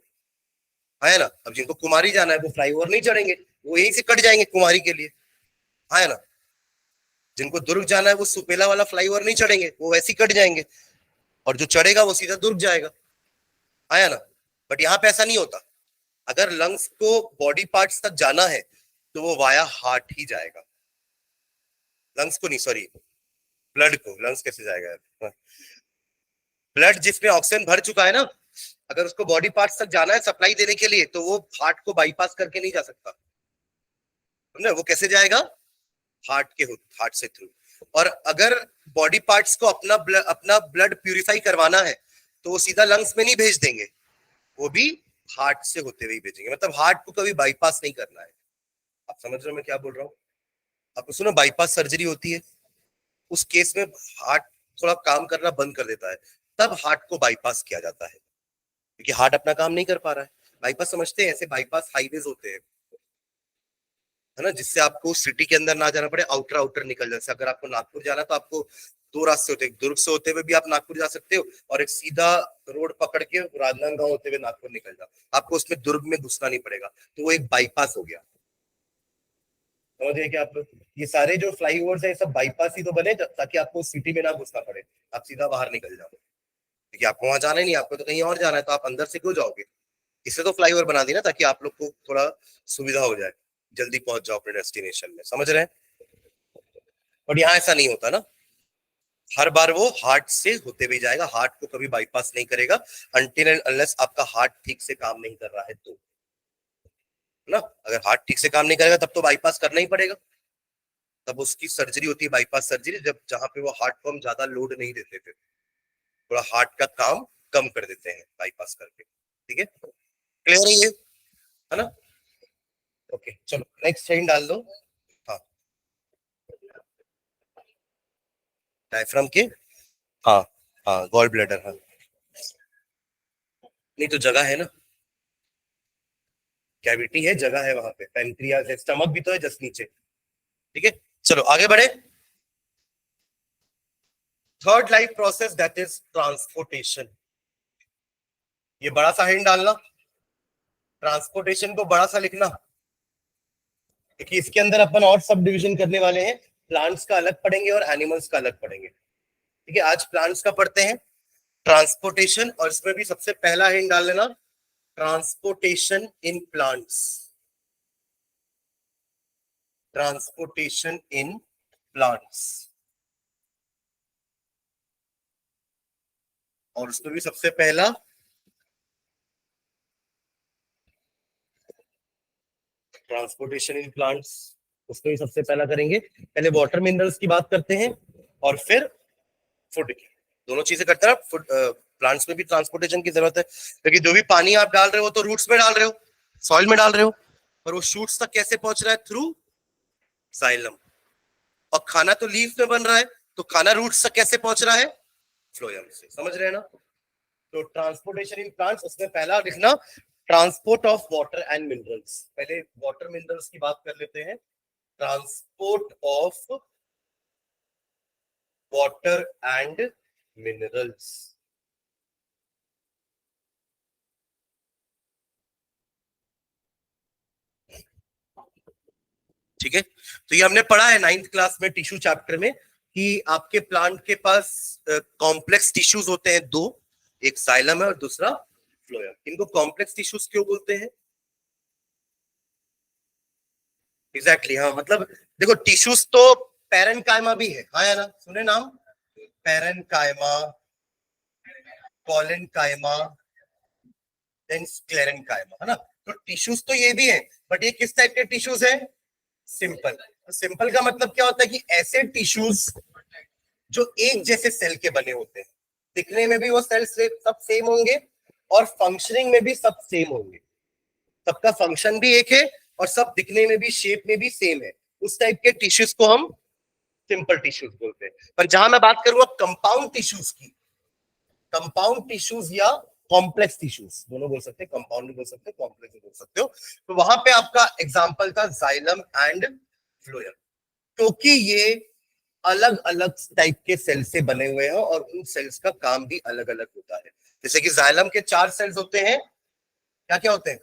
है ना? अब जिनको कुमारी जाना है वो फ्लाईओवर नहीं चढ़ेंगे, वो यहीं से कट जाएंगे कुमारी के लिए, है ना? जिनको दुर्ग जाना है वो सुपेला वाला फ्लाईओवर नहीं चढ़ेंगे, वो वैसे ही कट जाएंगे, और जो चढ़ेगा वो सीधा दुर्ग जाएगा, आया ना? बट यहाँ पे ऐसा नहीं होता, अगर लंग्स को बॉडी पार्ट्स तक जाना है तो वो वाया हार्ट ही जाएगा, लंग्स को नहीं, सॉरी ब्लड को, लंग्स कैसे जाएगा, ब्लड जिसमें ऑक्सीजन भर चुका है ना, अगर उसको बॉडी पार्ट्स तक जाना है सप्लाई देने के लिए, तो वो हार्ट को बाईपास करके नहीं जा सकता, समझे? वो कैसे जाएगा, हार्ट से थ्रू। और अगर बॉडी पार्ट्स को अपना ब्लड प्यूरिफाई करवाना है तो वो सीधा लंग्स में नहीं भेज देंगे, वो भी हार्ट से होते हुए भेजेंगे, मतलब हार्ट को कभी बाईपास नहीं करना है। आप समझ रहे हो मैं क्या बोल रहा हूँ? आप सुनो, बाईपास सर्जरी होती है, उस केस में हार्ट थोड़ा काम करना बंद कर देता है, तब हार्ट को बाईपास किया जाता है, क्योंकि हार्ट अपना काम नहीं कर पा रहा है। बाईपास समझते हैं, ऐसे बाईपास हाईवेज होते हैं, है ना, जिससे आपको सिटी के अंदर ना जाना पड़े, आउटर आउटर निकल जाए। अगर आपको नागपुर जाना है तो आपको दो रास्ते होते हैं, दुर्ग से होते हुए भी आप नागपुर जा सकते हो, और एक सीधा रोड पकड़ के राजनांदगांव होते हुए नागपुर निकल जाओ, आपको उसमें दुर्ग में घुसना नहीं पड़ेगा, तो वो एक बाईपास हो गया। समझ गए क्या आप लोग? ये सारे जो फ्लाईओवर्स है सब बाईपास ही तो बने ताकि आपको सिटी में ना घुसना पड़े, आप सीधा बाहर निकल जाओ, क्योंकि आपको वहां जाना ही नहीं, आपको तो कहीं और जाना है, तो आप अंदर से क्यों जाओगे? इससे तो फ्लाईओवर बना दी ना, ताकि आप लोग को थोड़ा सुविधा हो जाए, जल्दी पहुंच जाओ अपने डेस्टिनेशन में, समझ रहे हैं? बट यहाँ ऐसा नहीं होता ना, हर बार वो हार्ट से होते हुए जाएगा, हार्ट को कभी बाईपास नहीं करेगा, अनटिल एंड अनलेस आपका हार्ट ठीक से काम नहीं कर रहा है तो, ना? अगर हार्ट ठीक से काम नहीं करेगा तब तो बाईपास करना ही पड़ेगा, तब उसकी सर्जरी होती है बाईपास सर्जरी, जब जहां पे वो हार्ट को हम ज्यादा लोड नहीं देते थे, थोड़ा हार्ट का काम कम कर देते हैं बाईपास करके। ठीक है, क्लियर है ये, है ना? ओके चलो नेक्स्ट चेन डाल दो। हाँ, डायफ्राम के, हाँ, हाँ गॉल ब्लैडर, हाँ, नहीं तो जगह है ना, कैविटी है, जगह है वहां पे, पेनक्रियाज है, स्टमक भी तो है जस्ट नीचे। ठीक है, चलो आगे बढ़े। Third life process that is transportation. ये बड़ा सा हिंट डालना, ट्रांसपोर्टेशन को बड़ा सा लिखना, क्योंकि इसके अंदर अपन और सब डिविजन करने वाले हैं। प्लांट्स का अलग पढ़ेंगे और एनिमल्स का अलग पढ़ेंगे। ठीक है, आज प्लांट्स का पढ़ते हैं, ट्रांसपोर्टेशन, और इसमें भी सबसे पहला हिंट डाल लेना, transportation in plants, transportation in plants. और उसमें भी सबसे पहला ट्रांसपोर्टेशन इन प्लांट्स, उसको ही सबसे पहला करेंगे। पहले वाटर मिनरल्स की बात करते हैं और फिर फूड की, दोनों चीजें करते हैं। फूड प्लांट्स में भी ट्रांसपोर्टेशन की जरूरत है, क्योंकि जो भी पानी आप डाल रहे हो तो रूट्स में डाल रहे हो, सॉइल में डाल रहे हो, पर वो शूट्स तक कैसे पहुंच रहा है? Through xylem. और खाना तो लीफ में बन रहा है, तो खाना रूट्स तक कैसे पहुंच रहा है? फ्लोएम से। समझ रहे हैं ना? तो ट्रांसपोर्टेशन इन प्लांट्स, उसमें पहला लिखना transport of water and minerals. पहले वाटर मिनरल्स की बात कर लेते हैं। Transport of water and minerals. ठीक है, तो ये हमने पढ़ा है 9th क्लास में टिश्यू चैप्टर में, कि आपके प्लांट के पास कॉम्प्लेक्स टिश्यूज होते हैं दो, एक जाइलम है और दूसरा फ्लोएम। इनको कॉम्प्लेक्स टिश्यूज क्यों बोलते हैं? एग्जैक्टली हाँ, मतलब देखो टिश्यूज तो पैरेनकाइमा भी है, हाँ या ना, सुने नाम? पैरेनकाइमा, कॉलेनकाइमा, देन स्क्लेरेनकाइमा, है ना? तो टिश्यूज तो ये भी है, बट ये किस टाइप के टिश्यूज है? सिंपल। तो सिंपल का मतलब क्या होता है कि ऐसे टिश्यूज जो एक जैसे सेल के बने होते हैं, दिखने में भी वो सेल सब सेम होंगे और फंक्शनिंग में भी सब सेम होंगे, सबका फंक्शन भी एक है और सब दिखने में भी, शेप में भी सेम है। उस टाइप के टिश्यूज को हम सिंपल टिश्यूज बोलते हैं। पर जहां मैं बात करूंगा कंपाउंड टिश्यूज की, कंपाउंड टिश्यूज या कॉम्प्लेक्स टिश्यूज, दोनों बोल सकते हैं, कंपाउंड भी बोल सकते हैं, कॉम्प्लेक्स भी बोल सकते हो, तो वहां पे आपका एग्जांपल था जाइलम एंड फ्लोएम, क्योंकि ये अलग अलग टाइप के सेल से बने हुए हैं और उन सेल्स का काम भी अलग अलग होता है। जैसे कि जाइलम के 4 सेल्स होते हैं, क्या क्या होते हैं?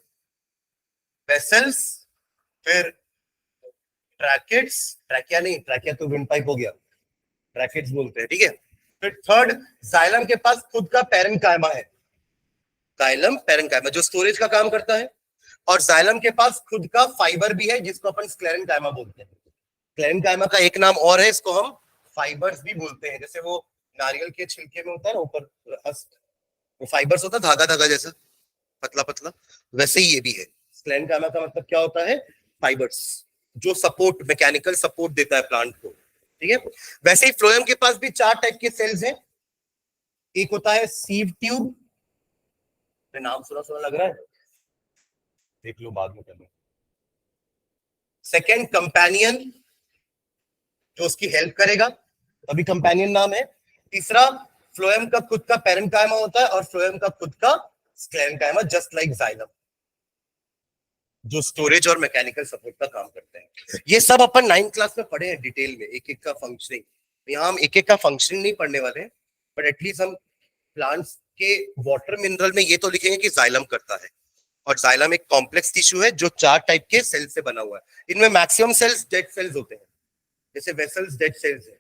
वेसल्स, फिर ट्रैकेट्स, ट्रैकिया नहीं, ट्रैकिया तो विंड पाइप हो गया, ट्रैकेट्स बोलते हैं। ठीक है, फिर थर्ड, जाइलम के पास खुद का पैरेनकाइमा है, जाइलम पैरेनकाइमा जो स्टोरेज का काम करता है, और जाइलम के पास खुद का फाइबर भी है जिसको अपन स्क्लेरेनकाइमा बोलते हैं। स्क्लेरेनकाइमा का एक नाम और है, इसको हम फाइबर्स भी बोलते हैं। जैसे वो नारियल के छिलके में होता है ना ऊपर हस्त, वो फाइबर्स होता है, धागा धागा जैसा, पतला पतला, वैसे ही ये भी है। स्क्लेरेनकाइमा का मतलब क्या होता है? फाइबर्स, जो सपोर्ट, मैकेनिकल सपोर्ट देता है प्लांट को। ठीक है, वैसे ही फ्लोएम के पास भी 4 टाइप के सेल्स हैं। एक होता है सीव ट्यूब, नाम सुना सुना लग रहा है, देख लो बाद में करना। सेकेंड कंपेनियन, जो उसकी हेल्प करेगा, अभी कंपेनियन नाम है। तीसरा, फ्लोएम का खुद का पैरेनकाइमा होता है और फ्लोएम का खुद का स्क्लेरेनकाइमा, जस्ट लाइक जाइलम, जो स्टोरेज और मैकेनिकल सपोर्ट का काम करते हैं। ये सब अपन 9th क्लास में पढ़े हैं डिटेल में, एक एक का फंक्शनिंग। यहाँ हम एक एक का फंक्शनिंग नहीं पढ़ने वाले हैं, बट एटलीस्ट हम प्लांट्स के वाटर मिनरल में ये तो लिखेंगे कि जाइलम करता है, और जाइलम एक कॉम्प्लेक्स टिश्यू है जो 4 टाइप के सेल से बना हुआ है। इनमें मैक्सिमम सेल्स डेड सेल्स होते हैं, जैसे वेसल्स डेड सेल्स है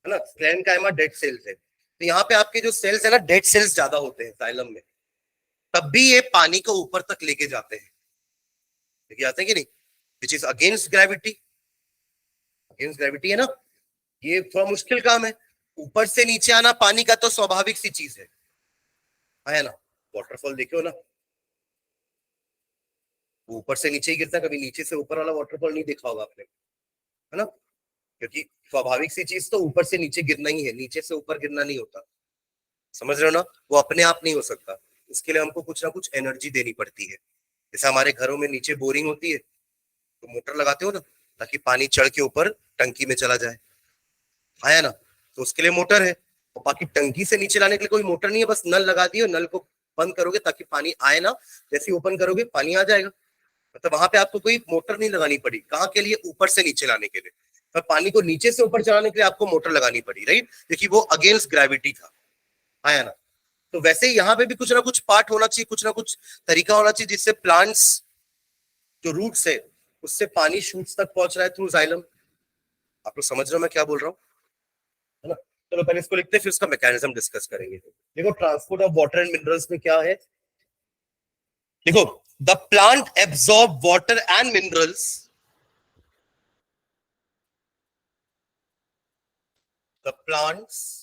ना, स्क्लेरेनकाइमा डेड सेल्स है। तो यहाँ पे आपके जो सेल्स है ना, डेड सेल्स ज्यादा होते हैं जाइलम में, तब भी ये पानी को ऊपर तक लेके जाते हैं, लेके जाते हैं कि नहीं, which is against gravity. Against gravity है ना, ये थोड़ा मुश्किल काम है। ऊपर से नीचे आना पानी का तो स्वाभाविक सी चीज है ना? वाटरफॉल देखे हो ना, ऊपर से नीचे ही गिरता है, कभी नीचे से ऊपर वाला वाटरफॉल नहीं देखा होगा आपने, है ना? क्योंकि स्वाभाविक सी चीज तो ऊपर से नीचे गिरना ही है, नीचे से ऊपर गिरना नहीं होता। समझ रहे हो ना? वो अपने आप नहीं हो सकता, उसके लिए हमको कुछ ना कुछ एनर्जी देनी पड़ती है। जैसे हमारे घरों में नीचे बोरिंग होती है, तो मोटर लगाते हो ना, ताकि पानी चढ़ के ऊपर टंकी में चला जाए, है ना? तो उसके लिए मोटर है। और बाकी टंकी से नीचे लाने के लिए कोई मोटर नहीं है, बस नल लगा दिए, नल को बंद करोगे ताकि पानी आए ना, जैसे ओपन करोगे पानी आ जाएगा। मतलब वहां पे आपको कोई मोटर नहीं लगानी पड़ी, कहाँ के लिए, ऊपर से नीचे लाने के लिए। पर पानी को नीचे से ऊपर चलाने के लिए आपको मोटर लगानी पड़ी, राइट, क्योंकि वो अगेंस्ट ग्रेविटी था, आया ना। तो वैसे ही यहाँ पे भी कुछ ना कुछ पार्ट होना चाहिए, कुछ ना कुछ तरीका होना चाहिए जिससे प्लांट्स जो रूट्स है उससे पानी शूट्स तक पहुंच रहा है थ्रू जाइलम। आप लोग समझ रहे हो मैं क्या बोल रहा हूँ, है ना। चलो पहले इसको लिखते हैं, फिर उसका मैकेनिज्म डिस्कस करेंगे। देखो transport of water and minerals में क्या है, देखो the plant absorb water and minerals, the plants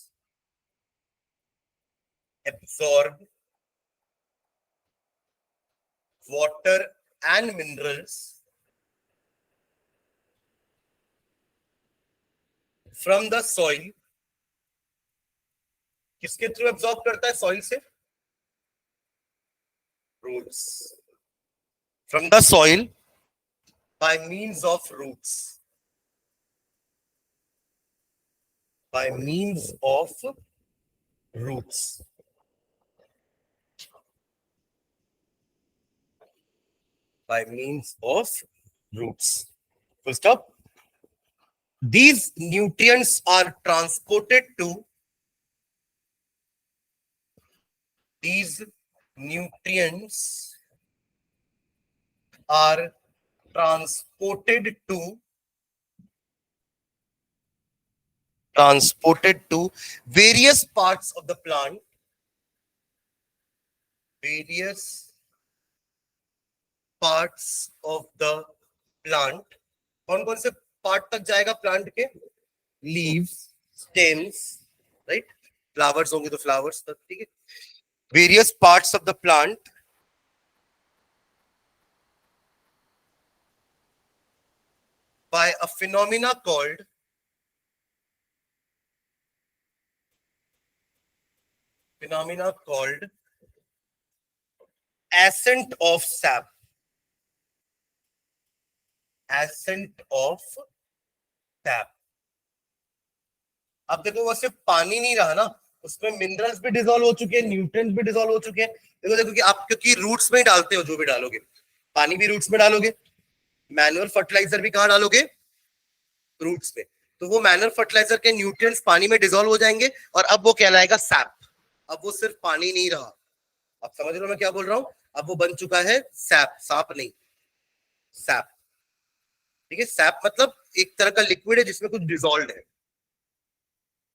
absorb water and minerals from the soil, किसके थ्रू एब्सॉर्ब करता है, सॉइल से, roots, from the soil by means of roots, by means of roots, by means of roots, full stop. These nutrients are transported to, these nutrients are transported to various parts of the plant, various parts of the plant, कौन कौन से part तक जाएगा plant के, leaves, stems, right, flowers होंगे तो flowers तक, ठीक है, various parts of the plant by a phenomena called ascent of sap, ascent of sap। अब देखो वो सिर्फ पानी नहीं रहा ना, उसमें मिनरल्स भी डिसॉल्व हो चुके हैं, न्यूट्रिएंट्स भी डिसॉल्व हो चुके हैं। देखो देखो कि आप क्योंकि रूट्स में ही डालते हो, जो भी डालोगे, पानी भी रूट्स में डालोगे, मैनुअल फर्टिलाइजर भी कहाँ डालोगे, रूट्स में। तो वो मैनुअल फर्टिलाइजर के न्यूट्रिएंट्स पानी में डिसॉल्व हो जाएंगे और अब वो कहलाएगा सैप। अब वो सिर्फ पानी नहीं रहा, आप समझ रहे हो मैं क्या बोल रहा हूँ, अब वो बन चुका है सैप, साप नहीं, सैप, ठीक है। सैप मतलब एक तरह का लिक्विड है जिसमें कुछ डिसॉल्व है,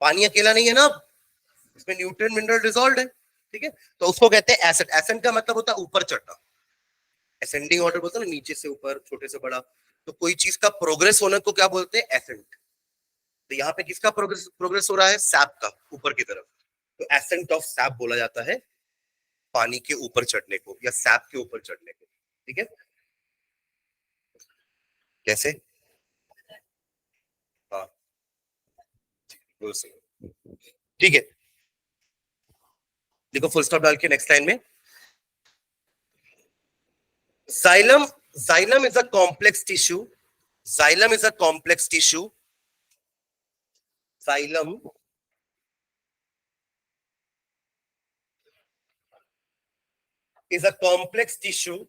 पानी अकेला नहीं है ना, इसमें न्यूट्रिएंट मिनरल डिसॉल्व है, ठीक है। तो उसको कहते हैं एसिड। एसिड का मतलब होता है ऊपर चढ़ना, असेंडिंग ऑर्डर बोलते हैं ना, नीचे से ऊपर, छोटे से बड़ा। तो कोई चीज का प्रोग्रेस होने को क्या बोलते हैं, एसेंट। तो यहाँ पे किसका प्रोग्रेस प्रोग्रेस हो रहा है, सैप का, ऊपर की तरफ। तो एसेंट ऑफ सैप बोला जाता है पानी के ऊपर चढ़ने को या सैप के ऊपर चढ़ने को, ठीक है। कैसे, हाँ ठीक है। देखो फुल स्टॉप डाल के नेक्स्ट लाइन में, xylem, xylem is a complex tissue, xylem is a complex tissue, xylem is a complex tissue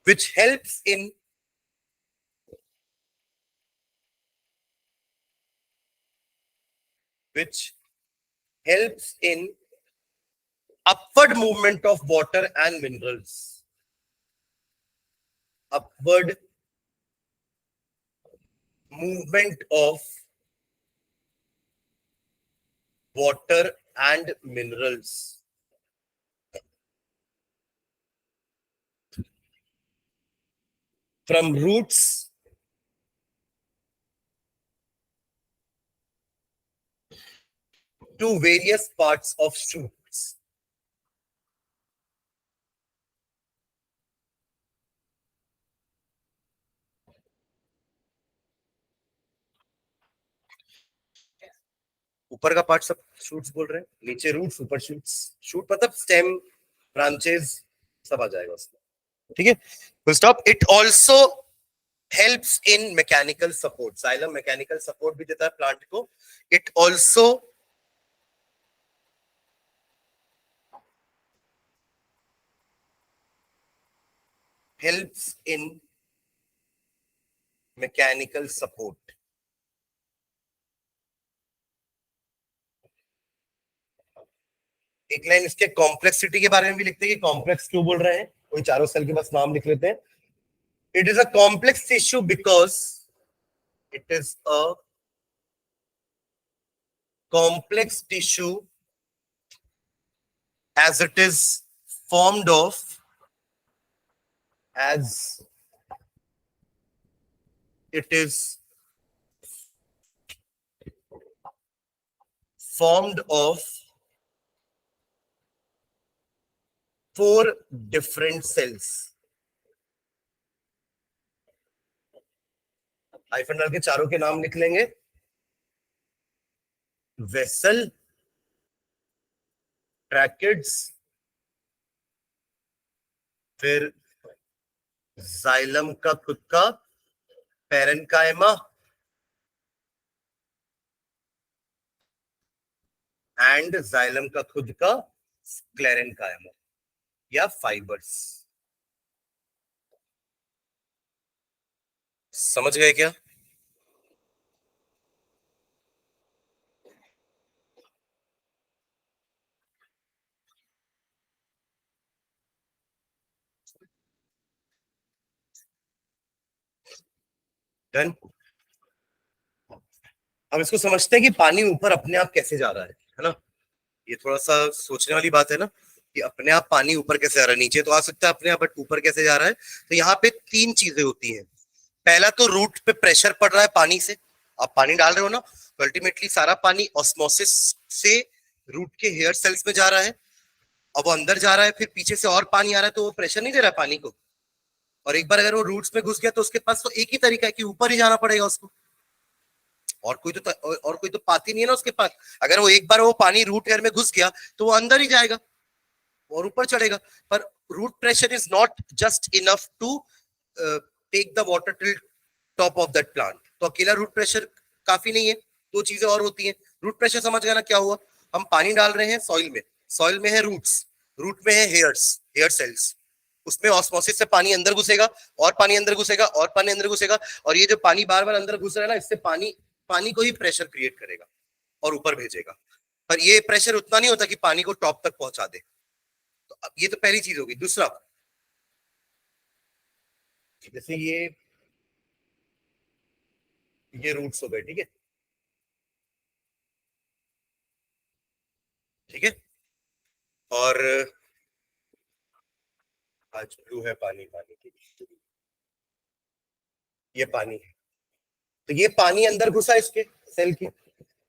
which helps in upward movement of water and minerals, upward movement of water and minerals from roots to various parts of shoots. ऊपर का part सब shoots बोल रहे हैं, नीचे roots, ऊपर shoots. Shoot मतलब stem, branches, सब आ जाएगा उसमें, ठीक है। Full stop. It also helps in mechanical support, xylem mechanical support भी देता है प्लांट को। It also helps in mechanical support. एक लाइन इसके कॉम्प्लेक्सिटी के बारे में भी लिखते हैं कि कॉम्प्लेक्स क्यों बोल रहे हैं, कोई चारों सेल के बस नाम लिख लेते हैं. It is a complex tissue because it is a complex tissue as it is formed of as it is formed of 4 different cells. Hyphen डाल के चारों के नाम लिख लेंगे. वेसल, ट्रैकेट्स, फिर जाइलम का खुद का पेरेन्काइमा एंड जाइलम का खुद का स्क्लेरेन्काइमा या फाइबर्स. समझ गए क्या? डन. अब इसको समझते हैं कि पानी ऊपर अपने आप कैसे जा रहा है ना. ये थोड़ा सा सोचने वाली बात है ना कि अपने आप पानी ऊपर कैसे जा रहा है. नीचे तो आ सकता है अपने आप, बट ऊपर कैसे जा रहा है. तो यहाँ पे 3 चीजें होती हैं. पहला तो रूट पे प्रेशर पड़ रहा है पानी से. आप पानी डाल रहे हो ना, तो अल्टीमेटली सारा पानी ऑस्मोसिस से रूट के हेयर सेल्स में जा रहा है. अब वो अंदर जा रहा है, फिर पीछे से और पानी आ रहा है, तो वो प्रेशर नहीं दे रहा है पानी को. और एक बार अगर वो रूट्स में घुस गया तो उसके पास तो एक ही तरीका है कि ऊपर ही जाना पड़ेगा उसको. और कोई तो पाथ ही नहीं है ना उसके पास. अगर वो एक बार वो पानी रूट हेयर में घुस गया तो वो अंदर ही जाएगा और ऊपर चढ़ेगा. पर root pressure is not just enough to take the water till top of that plant. तो अकेला रूट प्रेशर काफी नहीं है, 2 चीजें और होती हैं. रूट प्रेशर समझ गए ना क्या हुआ. हम पानी डाल रहे हैं सॉइल में है रूट्स, रूट में है हेयर सेल्स. उसमें ऑस्मोसिस से पानी अंदर घुसेगा और पानी अंदर घुसेगा और पानी अंदर घुसेगा. और ये जो पानी बार बार अंदर घुस रहा है ना, इससे पानी को ही प्रेशर क्रिएट करेगा और ऊपर भेजेगा. पर ये प्रेशर उतना नहीं होता कि पानी को टॉप तक पहुंचा दे. तो अब ये तो पहली चीज होगी. दूसरा, जैसे ये रूट्स हो गए. ठीक है, ठीक है. और आज ब्लू है पानी, की ये पानी है. तो ये पानी अंदर घुसा इसके सेल के.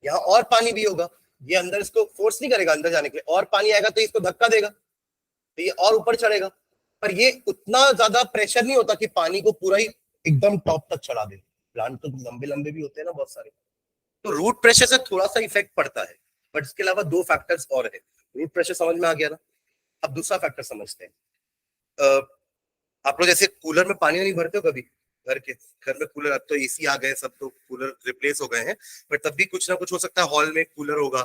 यहाँ और पानी भी होगा. ये अंदर इसको फोर्स नहीं करेगा अंदर जाने के लिए. और पानी आएगा तो इसको धक्का देगा, तो ये और ऊपर चढ़ेगा. पर ये उतना ज्यादा प्रेशर नहीं होता कि पानी को पूरा ही एकदम टॉप तक चढ़ा दे. प्लांट तो लंबे लंबे भी होते हैं ना बहुत सारे. तो रूट प्रेशर से थोड़ा सा इफेक्ट पड़ता है, बट इसके अलावा 2 फैक्टर्स और है. रूट प्रेशर समझ में आ गया ना. अब दूसरा फैक्टर समझते हैं. आप लोग जैसे कूलर में पानी नहीं भरते हो कभी. घर में कूलर, अब तो एसी आ गए, सब तो कूलर रिप्लेस हो गए हैं, बट तब भी कुछ ना कुछ हो सकता है. हॉल में कूलर होगा,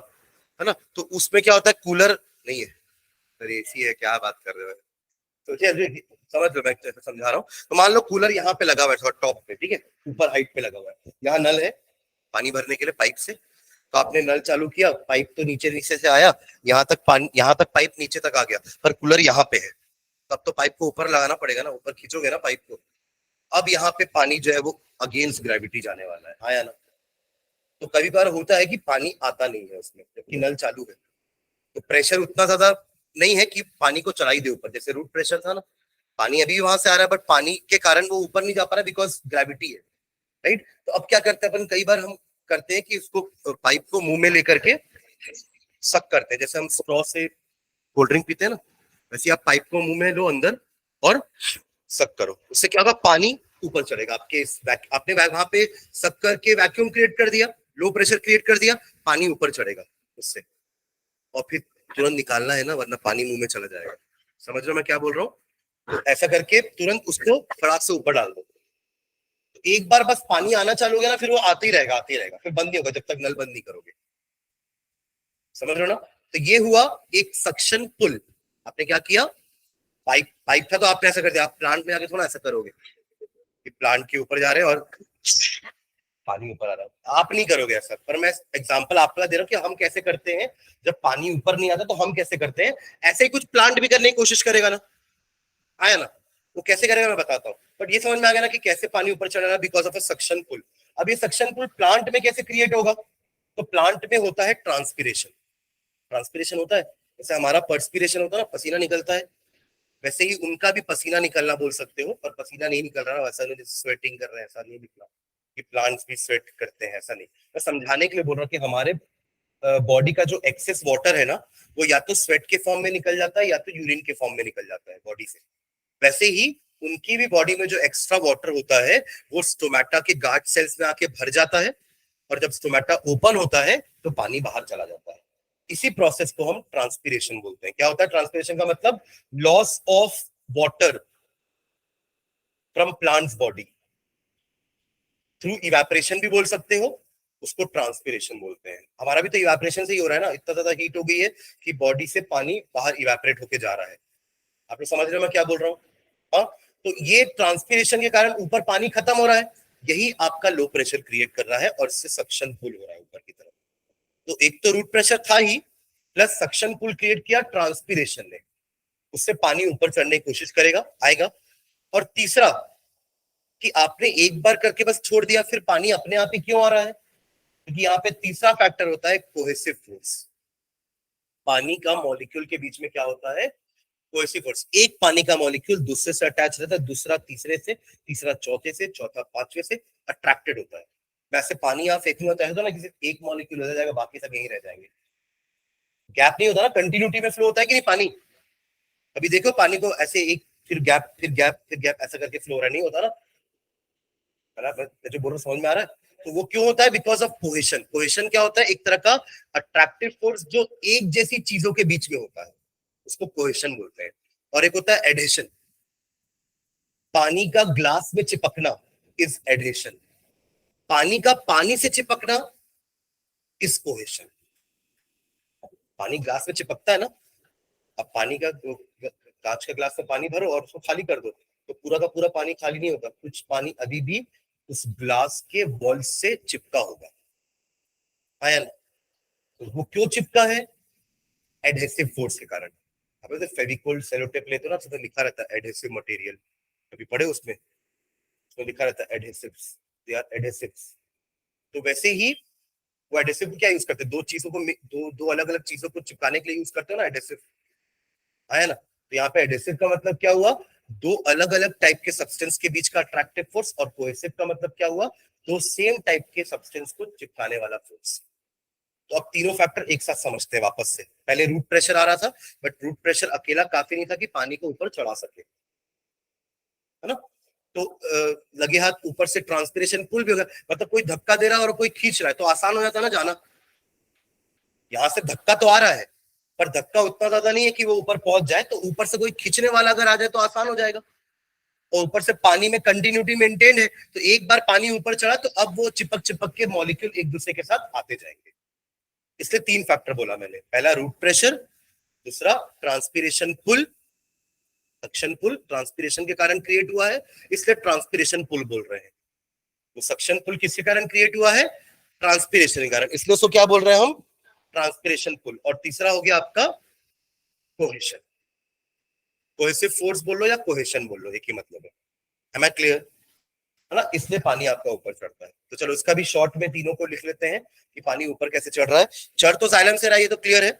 है ना. तो उसमें क्या होता है, कूलर नहीं है, अरे एसी है, क्या बात कर रहे हो. तो समझ लो, मैं समझा रहा हूँ. तो मान लो कूलर यहाँ पे लगा हुआ है टॉप पे, ठीक है, ऊपर हाइट पे लगा हुआ है. यहाँ नल है पानी भरने के लिए पाइप से. तो आपने नल चालू किया, पाइप तो नीचे नीचे से आया, यहाँ तक पानी, यहाँ तक पाइप नीचे तक आ गया, पर कूलर यहाँ पे है. तब तो पाइप को ऊपर लगाना पड़ेगा ना, ऊपर खींचोगे ना पाइप को. अब यहाँ पे पानी जो है वो अगेंस्ट ग्रेविटी जाने वाला है, आया ना. तो कभी बार होता है कि पानी आता नहीं है उसमें जबकि नल चालू है. तो प्रेशर उतना ज्यादा नहीं है कि पानी को चढ़ाई दे ऊपर. जैसे रूट प्रेशर था ना, पानी अभी वहां से आ रहा है, बट पानी के कारण वो ऊपर नहीं जा पा रहा बिकॉज ग्रेविटी है. राइट. तो अब क्या करते हैं अपन, कई बार हम करते हैं कि उसको पाइप को मुंह में लेकर के सक करते हैं. जैसे हम स्ट्रॉ से कोल्ड ड्रिंक पीते हैं ना, वैसे आप पाइप को मुंह में लो अंदर और सक करो. उससे क्या होगा, पानी ऊपर चढ़ेगा. आपने वहां पे सक करके वैक्यूम क्रिएट कर दिया, लो प्रेशर क्रिएट कर दिया, पानी ऊपर चढ़ेगा उससे. और फिर तुरंत निकालना है ना, वरना पानी मुंह में चला जाएगा. समझ रहे हो मैं क्या बोल रहा हूँ. तो ऐसा करके तुरंत उसको फटाक से ऊपर डाल दो. तो एक बार बस पानी आना चालू हो गया ना, फिर वो आते ही रहेगा, फिर बंद नहीं होगा जब तक नल बंद नहीं करोगे. समझ रहे हो ना. तो ये हुआ एक सक्शन पुल. आपने क्या किया, पाइप पाइप था तो आपने ऐसा कर दिया, आप प्लांट में आके थोड़ा ऐसा करोगे कि प्लांट के ऊपर जा रहे हैं और पानी ऊपर आ रहा है, आप नहीं करोगे ऐसा। पर मैं एग्जांपल आपको दे रहा हूँ कि हम कैसे करते हैं जब पानी ऊपर नहीं आता, तो हम कैसे करते हैं। ऐसे ही कुछ प्लांट भी करने की कोशिश करेगा ना, आया ना, वो कैसे करेगा मैं बताता हूँ। बट ये समझ में आ गया ना कि कैसे पानी ऊपर चढ़ रहा है, बिकॉज ऑफ अ सक्शन पुल। अब ये सक्शन पुल प्लांट में कैसे क्रिएट होगा, तो प्लांट में होता है ट्रांसपीरेशन। ट्रांसपीरेशन होता है जैसे हमारा पर्सपीरेशन होता है ना, पसीना निकलता है, वैसे ही उनका भी पसीना निकलना बोल सकते हो। पर पसीना नहीं निकल रहा, वैसा नहीं स्वेटिंग कर रहे हैं, ऐसा नहीं निकला कि प्लांट्स भी स्वेट करते हैं, ऐसा नहीं। मैं समझाने के लिए बोल रहा हूँ कि हमारे बॉडी का जो एक्सेस वाटर है ना, वो या तो स्वेट के फॉर्म में निकल जाता है या तो यूरिन के फॉर्म में निकल जाता है बॉडी से। वैसे ही उनकी भी बॉडी में जो एक्स्ट्रा वाटर होता है वो स्टोमेटा के गार्ड सेल्स में आके भर जाता है, और जब स्टोमेटा ओपन होता है तो पानी बाहर चला जाता है। इसी प्रोसेस को हम ट्रांसपीरेशन बोलते हैं। क्या होता है ट्रांसपीरेशन का मतलब? Loss of water from plants body through evaporation भी बोल सकते हो, उसको ट्रांसपीरेशन बोलते हैं। हमारा भी तो इवेपोरेशन से ही हो रहा है ना, इतना ज्यादा हीट हो गई है कि बॉडी से पानी बाहर इवेपोरेट होके जा रहा है। आप लोग समझ रहे हो मैं क्या बोल रहा हूँ? हाँ, तो ये ट्रांसपीरेशन के कारण ऊपर पानी खत्म हो रहा है, यही आपका लो प्रेशर क्रिएट कर रहा है और इससे सक्शन पुल हो रहा है ऊपर की तरफ। तो एक तो रूट प्रेशर था ही, प्लस सक्शन पुल क्रिएट किया ट्रांसपीरेशन ने, उससे पानी ऊपर चढ़ने की कोशिश करेगा, आएगा। और तीसरा कि आपने एक बार करके बस छोड़ दिया, फिर पानी अपने आप ही क्यों आ रहा है? क्योंकि यहाँ पे तीसरा फैक्टर होता है कोहेसिव फोर्स। पानी का मॉलिक्यूल के बीच में क्या होता है? Cohesive force. एक पानी का मॉलिक्यूल दूसरे से अटैच रहता है, दूसरा तीसरे से, तीसरा चौथे से, चौथा पांचवे से अट्रैक्टेड होता है। वैसे पानी आप फेंकना चाहे तो ना, किसी एक मॉलिक्यूल हो जाएगा, बाकी सब यहीं रह जाएंगे। गैप नहीं होता ना, कंटिन्यूटी में फ्लो होता है कि नहीं पानी? अभी देखो पानी को ऐसे एक, फिर गैप, फिर गैप, फिर गैप, ऐसा करके फ्लो रहा नहीं होता ना। जो बोल रहा समझ में आ रहा है? तो वो क्यों होता है? Because of cohesion. कोहेशन क्या होता है? एक तरह का अट्रैक्टिव फोर्स जो एक जैसी चीजों के बीच में होता है, उसको कोहेशन बोलते हैं। और एक होता है एडहेशन। पानी का ग्लास में चिपकना इज एडहेशन, पानी का पानी से चिपकना इज कोहेशन। पानी ग्लास में चिपकता है ना, अब पानी का कांच का ग्लास में पानी भरो और उसको खाली कर दो, तो पूरा का पूरा पानी खाली नहीं होता, कुछ पानी अभी भी उस ग्लास के वॉल से चिपका होगा, आया ना? तो वो क्यों चिपका है? एडहेसिव फोर्स के कारण। अब जैसे फेविकोल सेलोटेप लेते हो ना, तो लिखा रहता है एडहेसिव मटेरियल, कभी पढ़े उसमें? उसमें लिखा रहता है एडहेसिव्स, दे आर एडहेसिव्स। तो वैसे ही वो एडहेसिव क्या यूज करते हैं? दो चीजों को, दो दो अलग अलग चीजों को चिपकाने के लिए यूज करते हो ना एडहेसिव, आया ना? तो यहाँ पे एडहेसिव का मतलब क्या हुआ? दो अलग अलग टाइप के सब्सटेंस के बीच का अट्रैक्टिव फोर्स। और कोहेसिव का मतलब क्या हुआ? दो सेम टाइप के सब्सटेंस को चिपकाने वाला फोर्स। तो अब तीनों फैक्टर एक साथ समझते हैं वापस से। पहले रूट प्रेशर आ रहा था, बट रूट प्रेशर अकेला काफी नहीं था कि पानी को ऊपर चढ़ा सके, है ना? तो लगे हाथ ऊपर से ट्रांसपिरेशन पुल भी होगा, मतलब कोई धक्का दे रहा है और कोई खींच रहा है, तो आसान हो जाता है ना जाना। यहां से धक्का तो आ रहा है, पर धक्का उतना ज्यादा नहीं है कि वो ऊपर पहुंच जाए, तो ऊपर से कोई खींचने वाला अगर आ जाए तो आसान हो जाएगा। और ऊपर से पानी में कंटिन्यूटी मेंटेन है, तो एक बार पानी ऊपर चढ़ा तो अब वो चिपक चिपक के मॉलिक्यूल एक दूसरे के साथ आते जाएंगे। इसलिए तीन फैक्टर बोला मैंने, पहला रूट प्रेशर, दूसरा ट्रांसपिरेशन पुल, सक्शन पुल ट्रांसपिरेशन के कारण क्रिएट हुआ है, इसलिए ट्रांसपिरेशन पुल बोल रहे हैं। तो सक्शन पुल किसके कारण क्रिएट हुआ है? ट्रांसपिरेशन के कारण, इसलिए उसको क्या बोल रहे हैं हम? Transpiration pull. और तीसरा हो गया आपका कोहेशन। कोहेसिव फोर्स बोल लो या कोहेशन बोल लो, एक ही मतलब है। Am I clear? है ना? इसलिए पानी आपका ऊपर चढ़ता है। तो चलो इसका भी शॉर्ट में तीनों को लिख लेते हैं कि पानी ऊपर कैसे चढ़ रहा है। चढ़ तो जाइलम से रहा है, ये तो क्लियर है,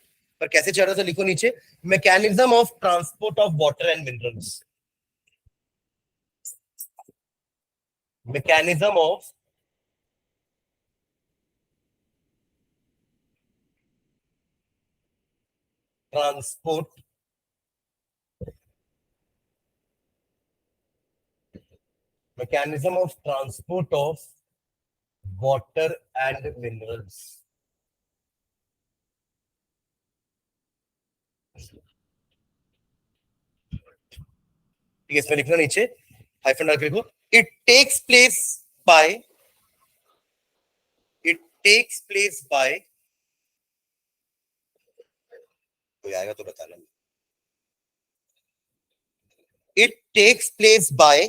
पर कैसे चढ़ रहा है तो लिखो नीचे, mechanism of transport of water and minerals. Mechanism of transport mechanism of transport of water and minerals। ठीक है, इसमें लिखना नीचे हाइफन डाल के लिखो, it takes place by, it takes place by, कोई आएगा तो बताना। It takes place by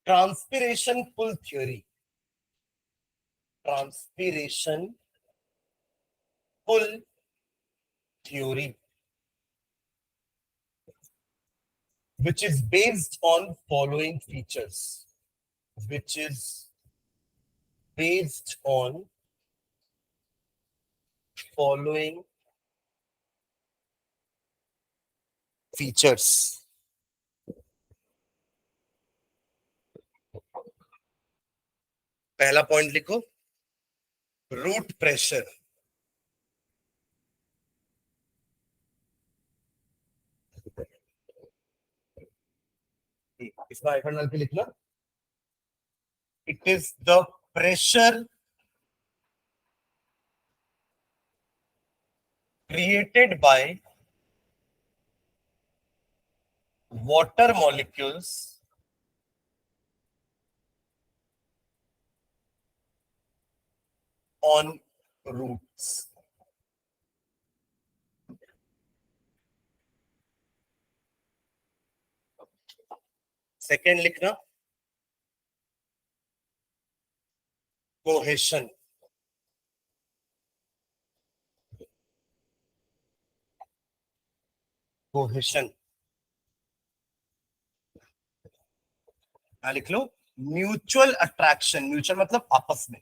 transpiration pull theory. Transpiration pull theory, which is based on following features. Which is based on following features. पहला point लिखो, root pressure. इसका icon डाल के लिखना. It is the pressure created by water molecules on roots. Second लिखना, cohesion. Cohesion. लिख लो, mutual attraction. Mutual मतलब आपस में.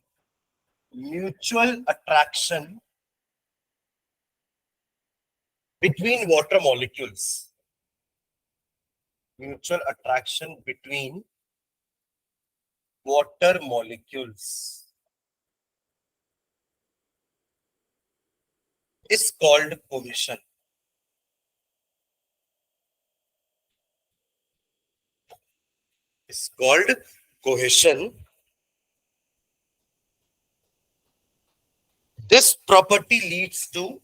Mutual attraction between water molecules. Mutual attraction between water molecules is called cohesion. Is called cohesion. This property leads to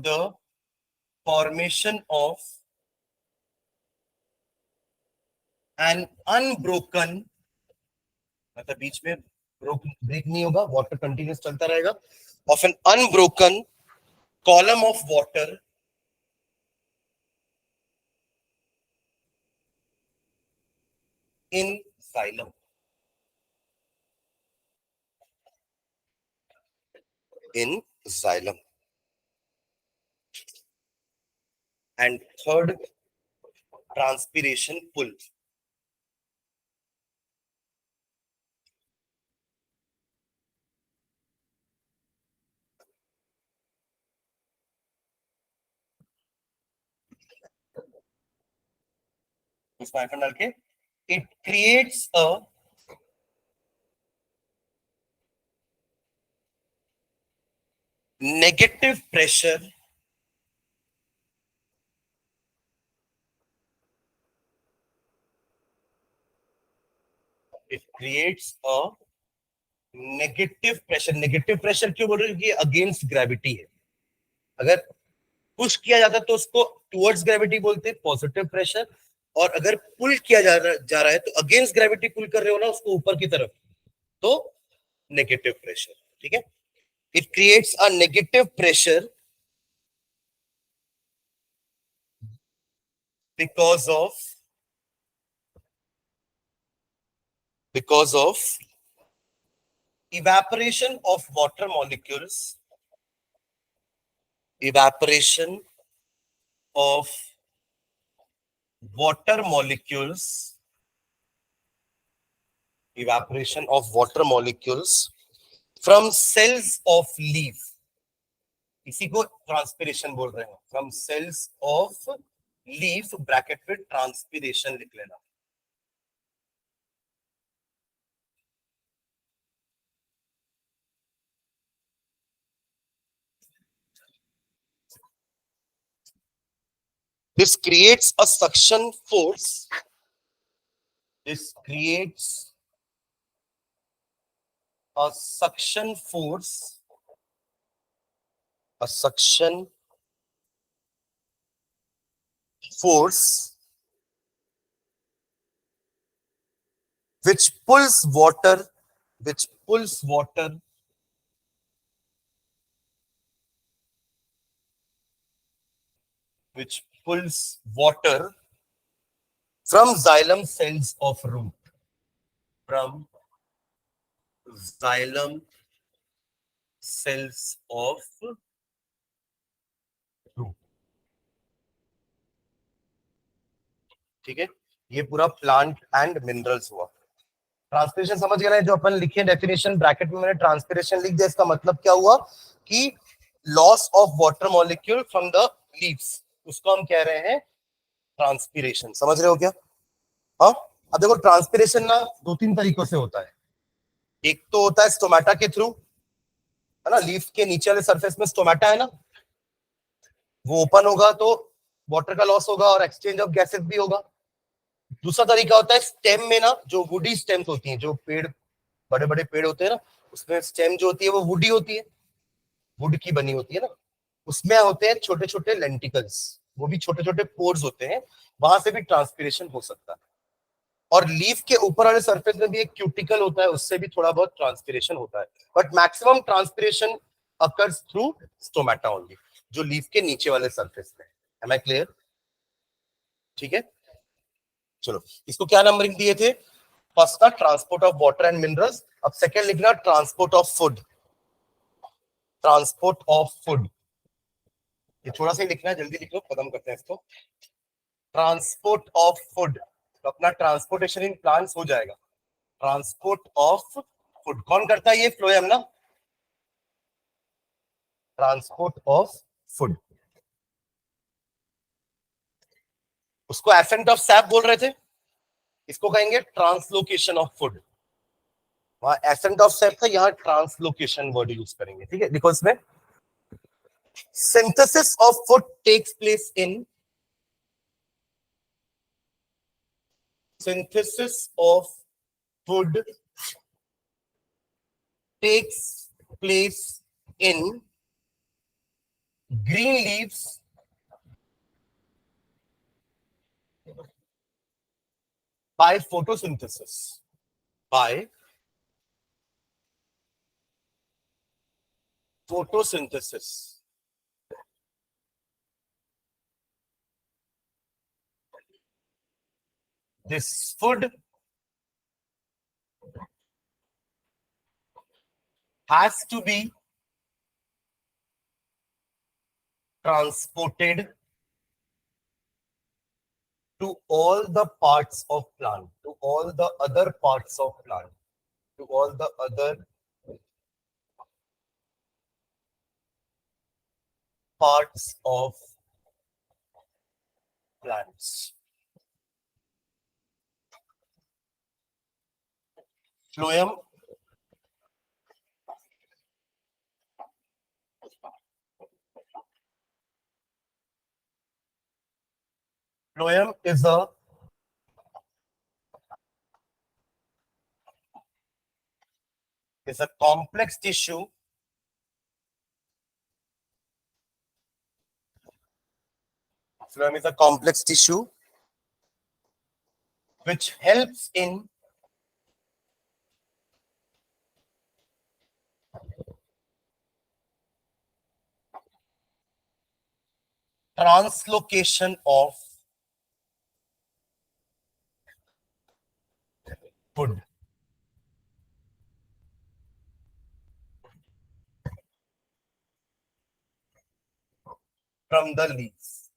the formation of an unbroken, मतलब बीच में break नहीं होगा, water continuous चलता रहेगा, of an unbroken column of water in xylem. In xylem. And third, transpiration pull. It creates a negative pressure negative pressure क्यों बोल रहे हैं कि अगेंस्ट ग्रेविटी है. अगर पुश किया जाता तो उसको टुवर्ड्स ग्रेविटी बोलते हैं, पॉजिटिव प्रेशर. और अगर पुल किया जा रहा है तो अगेंस्ट ग्रेविटी पुल कर रहे हो ना उसको ऊपर की तरफ, तो नेगेटिव प्रेशर. ठीक है. It creates a negative pressure because of evaporation of water molecules, evaporation of water molecules from cells of leaf. इसी को ट्रांसपिरेशन बोल रहे हैं. From cells of leaf, bracket में ट्रांसपिरेशन लिख लेना. This creates a suction force. This creates a suction force, a suction force which pulls water, which pulls water which pulls water from xylem cells of root, from xylem cells of root. ठीक है, ये पूरा plant and minerals हुआ. Transpiration समझ गए ना, जो अपन लिखे डेफिनेशन ब्रैकेट में मैंने ट्रांसपिरेशन लिख दिया. इसका मतलब क्या हुआ कि loss of water molecule from the leaves, उसको हम कह रहे हैं ट्रांसपिरेशन. समझ रहे हो क्या? हाँ. अब देखो ट्रांसपिरेशन ना दो तीन तरीकों से होता है. एक तो होता है स्टोमेटा के थ्रू, है ना. लीफ के नीचे वाले सरफेस में स्टोमेटा है ना, वो ओपन होगा तो वाटर का लॉस होगा और एक्सचेंज ऑफ गैसेस भी होगा. दूसरा तरीका होता है स्टेम में ना, जो वुडी स्टेम्स होती हैं, जो पेड़ बड़े बड़े पेड़ होते हैं ना, उसमें स्टेम जो होती है वो वुडी होती है, वुड की बनी होती है ना. उसमें होते हैं छोटे छोटे लेंटिकल्स, वो भी छोटे छोटे पोर्स होते हैं, वहां से भी ट्रांसपिरेशन हो सकता है. और लीफ के ऊपर वाले सरफेस में भी एक क्यूटिकल होता है, उससे भी थोड़ा बहुत ट्रांसपिरेशन होता है. But maximum transpiration occurs through stomata only, जो लीफ के नीचे वाले सरफेस में. Am I clear? ठीक है, चलो इसको क्या नंबरिंग दिए थे? फर्स्ट था transport of water and minerals. अब सेकेंड लिखना transport of food, transport of food. ये थोड़ा सा ही लिखना है, जल्दी लिख लो, खत्म करते हैं इसको. ट्रांसपोर्ट ऑफ फूड, तो अपना ट्रांसपोर्टेशन इन प्लांट्स हो जाएगा. ट्रांसपोर्ट ऑफ फूड कौन करता है? ये फ्लोएम ना. ट्रांसपोर्ट ऑफ फूड, उसको एसेंट ऑफ सैप बोल रहे थे, इसको कहेंगे ट्रांसलोकेशन ऑफ फूड. वहां एसेंट ऑफ सैप था, यहाँ ट्रांसलोकेशन वर्ड यूज करेंगे. ठीक है, देखो इसमें synthesis of food takes place in synthesis of food takes place in green leaves by photosynthesis, by photosynthesis. This food has to be transported to all the parts of plant, to all the other parts of plant, to all the other parts of plants. Phloem phloem is a complex tissue phloem is a complex tissue which helps in translocation of food from the leaves.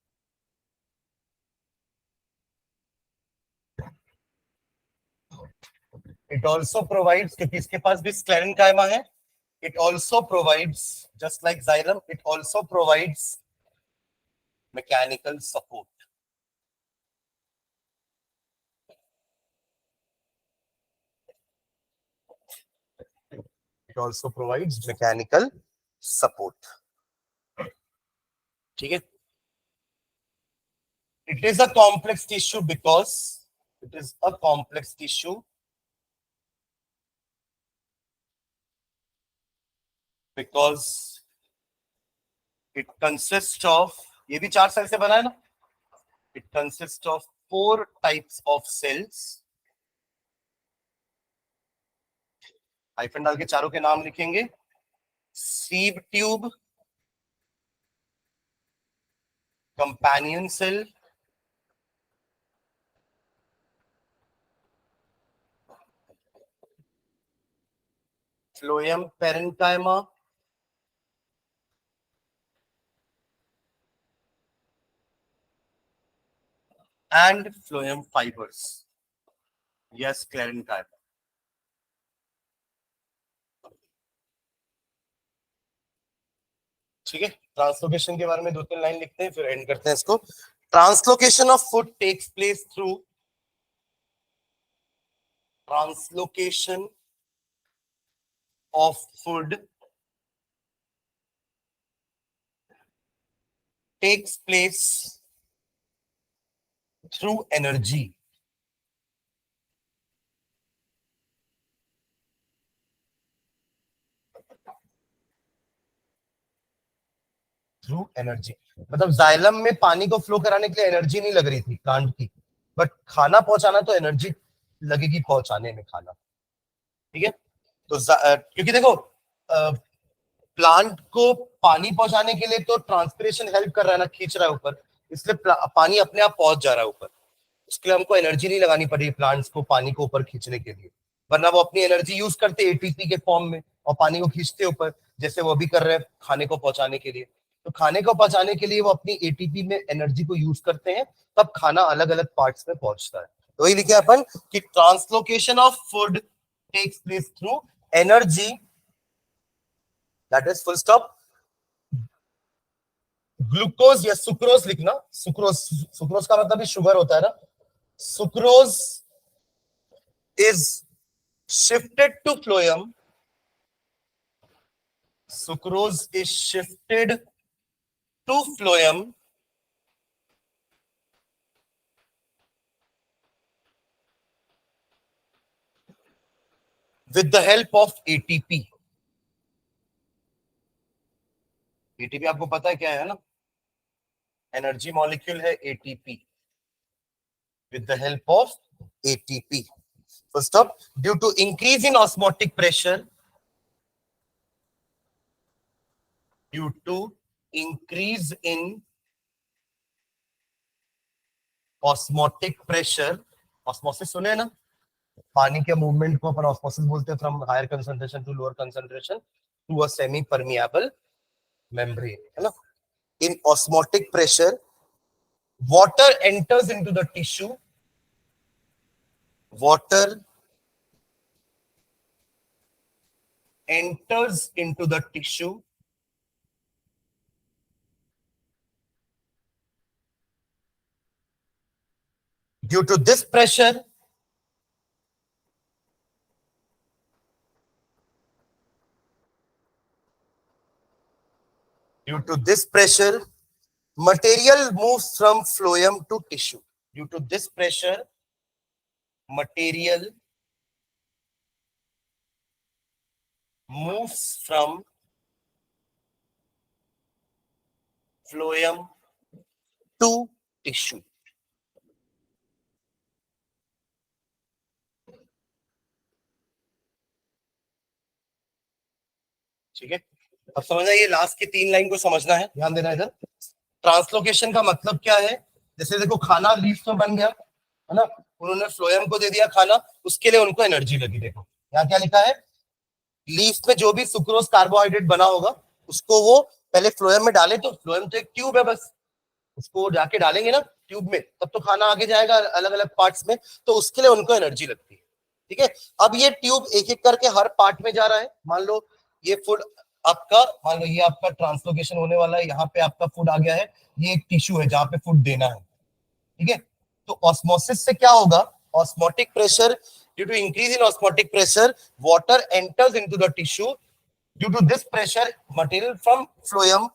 It also provides, क्योंकि इसके पास भी sclerenchyma है, it also provides, just like xylem, it also provides mechanical support. It also provides mechanical support. ठीक है. It is a complex tissue because it is a complex tissue because it consist of, ये भी 4 cell से बना है ना, it consist of 4 types of cells. Hyphen डाल के चारों के नाम लिखेंगे। Sieve tube, companion cell, phloem parenchyma, and phloem fibres, sclerenchyma. ठीक है, ट्रांसलोकेशन के बारे में 2-3 लाइन लिखते हैं फिर एंड करते हैं इसको। Translocation of food takes place through, translocation of food takes place through energy. Through energy, मतलब जाइलम में पानी को फ्लो कराने के लिए एनर्जी नहीं लग रही थी प्लांट की, बट खाना पहुंचाना तो एनर्जी लगेगी पहुंचाने में खाना। ठीक है, तो क्योंकि देखो प्लांट को पानी पहुंचाने के लिए तो ट्रांसपिरेशन हेल्प कर रहा है ना, खींच रहा है ऊपर, इसलिए पानी अपने आप पहुंच जा रहा है ऊपर। उसके लिए हमको एनर्जी नहीं लगानी पड़ी प्लांट्स को पानी को ऊपर खींचने के लिए, वरना वो अपनी एनर्जी यूज करते एटीपी के फॉर्म में और पानी को खींचते ऊपर, जैसे वो भी कर रहे हैं खाने को पहुंचाने के लिए। तो खाने को पहुंचाने के लिए वो अपनी एटीपी में एनर्जी को यूज करते हैं, तब खाना अलग अलग पार्ट्स में पहुंचता है। तो वही लिखे अपन कि translocation of food takes place through energy, that is full stop. Glucose या सुक्रोज लिखना, सुक्रोज, सुक्रोज का मतलब भी शुगर होता है ना। Sucrose is shifted to phloem. Sucrose is shifted to phloem with the help of ATP. ATP आपको पता है क्या है ना, एनर्जी मॉलिक्यूल है ATP, with the help of ATP. First up, due to increase in osmotic pressure, due to increase in osmotic pressure, osmosis सुने ना, पानी के मूवमेंट को अपन ऑस्मोसिस बोलते हैं, from higher concentration to lower concentration to a semi permeable membrane, है ना। In osmotic pressure water enters into the tissue, water enters into the tissue due to this pressure, due to this pressure material moves from phloem to tissue. Due to this pressure material moves from phloem to tissue. ठीक है, अब समझना, ये last की 3 line को समझना है, ध्यान देना इधर। ट्रांसलोकेशन का मतलब क्या है, जैसे देखो खाना लीफ में बन गया है ना, उन्होंने फ्लोएम को दे दिया खाना, उसके लिए उनको एनर्जी लगी। देखो यहाँ क्या लिखा है, लीफ में जो भी सुक्रोज कार्बोहाइड्रेट बना होगा उसको वो पहले फ्लोएम में डाले, तो फ्लोएम तो एक ट्यूब है बस, उसको जाके डालेंगे ना ट्यूब में, तब तो खाना आगे जाएगा अलग अलग पार्ट्स में, तो उसके लिए उनको एनर्जी लगती है। ठीक है, अब ये ट्यूब एक एक करके हर पार्ट में जा रहा है। मान लो ये फूड आपका, मान लो ये आपका ट्रांसलोकेशन होने वाला है, यहाँ पे आपका फूड आ गया है, ये एक टिश्यू है जहां पे फूड देना है। ठीक है, तो ऑस्मोसिस से क्या होगा, osmotic pressure, due to increase in osmotic pressure water enters into the tissue, due to this pressure material from phloem,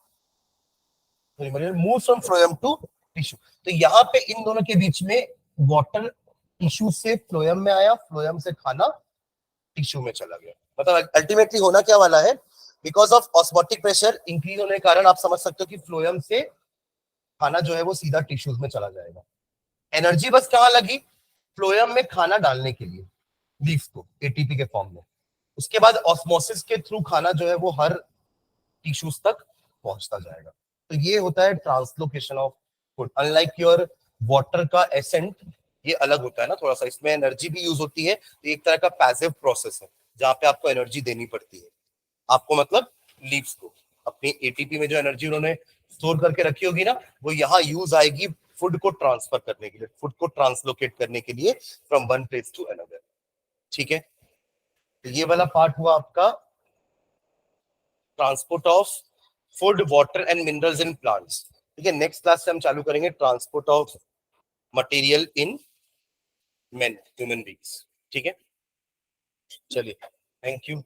material moves from phloem to tissue. तो यहाँ पे इन दोनों के बीच में वाटर टिश्यू से फ्लोएम में आया, फ्लोएम से खाना टिश्यू में चला गया। मतलब अल्टीमेटली होना क्या वाला है, because of osmotic pressure increase होने के कारण आप समझ सकते हो कि फ्लोएम से खाना जो है वो सीधा टिश्यूज में चला जाएगा। एनर्जी बस कहाँ लगी? फ्लोएम में खाना डालने के लिए, लीव्स को एटीपी के फॉर्म में। उसके बाद ऑस्मोसिस के थ्रू खाना जो है वो हर टिश्यूज तक पहुंचता जाएगा। तो ये होता है translocation of food. Unlike your water का एसेंट, ये अलग होता है ना थोड़ा सा, इसमें एनर्जी भी यूज होती है। तो एक तरह का पैसिव प्रोसेस है जहाँ पे आपको एनर्जी देनी पड़ती है। आपको मतलब लीव्स को अपनी एटीपी में जो एनर्जी उन्होंने स्टोर करके रखी होगी ना, वो यहाँ यूज आएगी फूड को ट्रांसफर करने के लिए, फूड को ट्रांसलोकेट करने के लिए from one place to another. ठीक है, तो ये वाला पार्ट हुआ आपका transport of food, water and minerals in plants. ठीक है, नेक्स्ट क्लास से हम चालू करेंगे transport of material in men, human beings. ठीक है, चलिए, थैंक यू।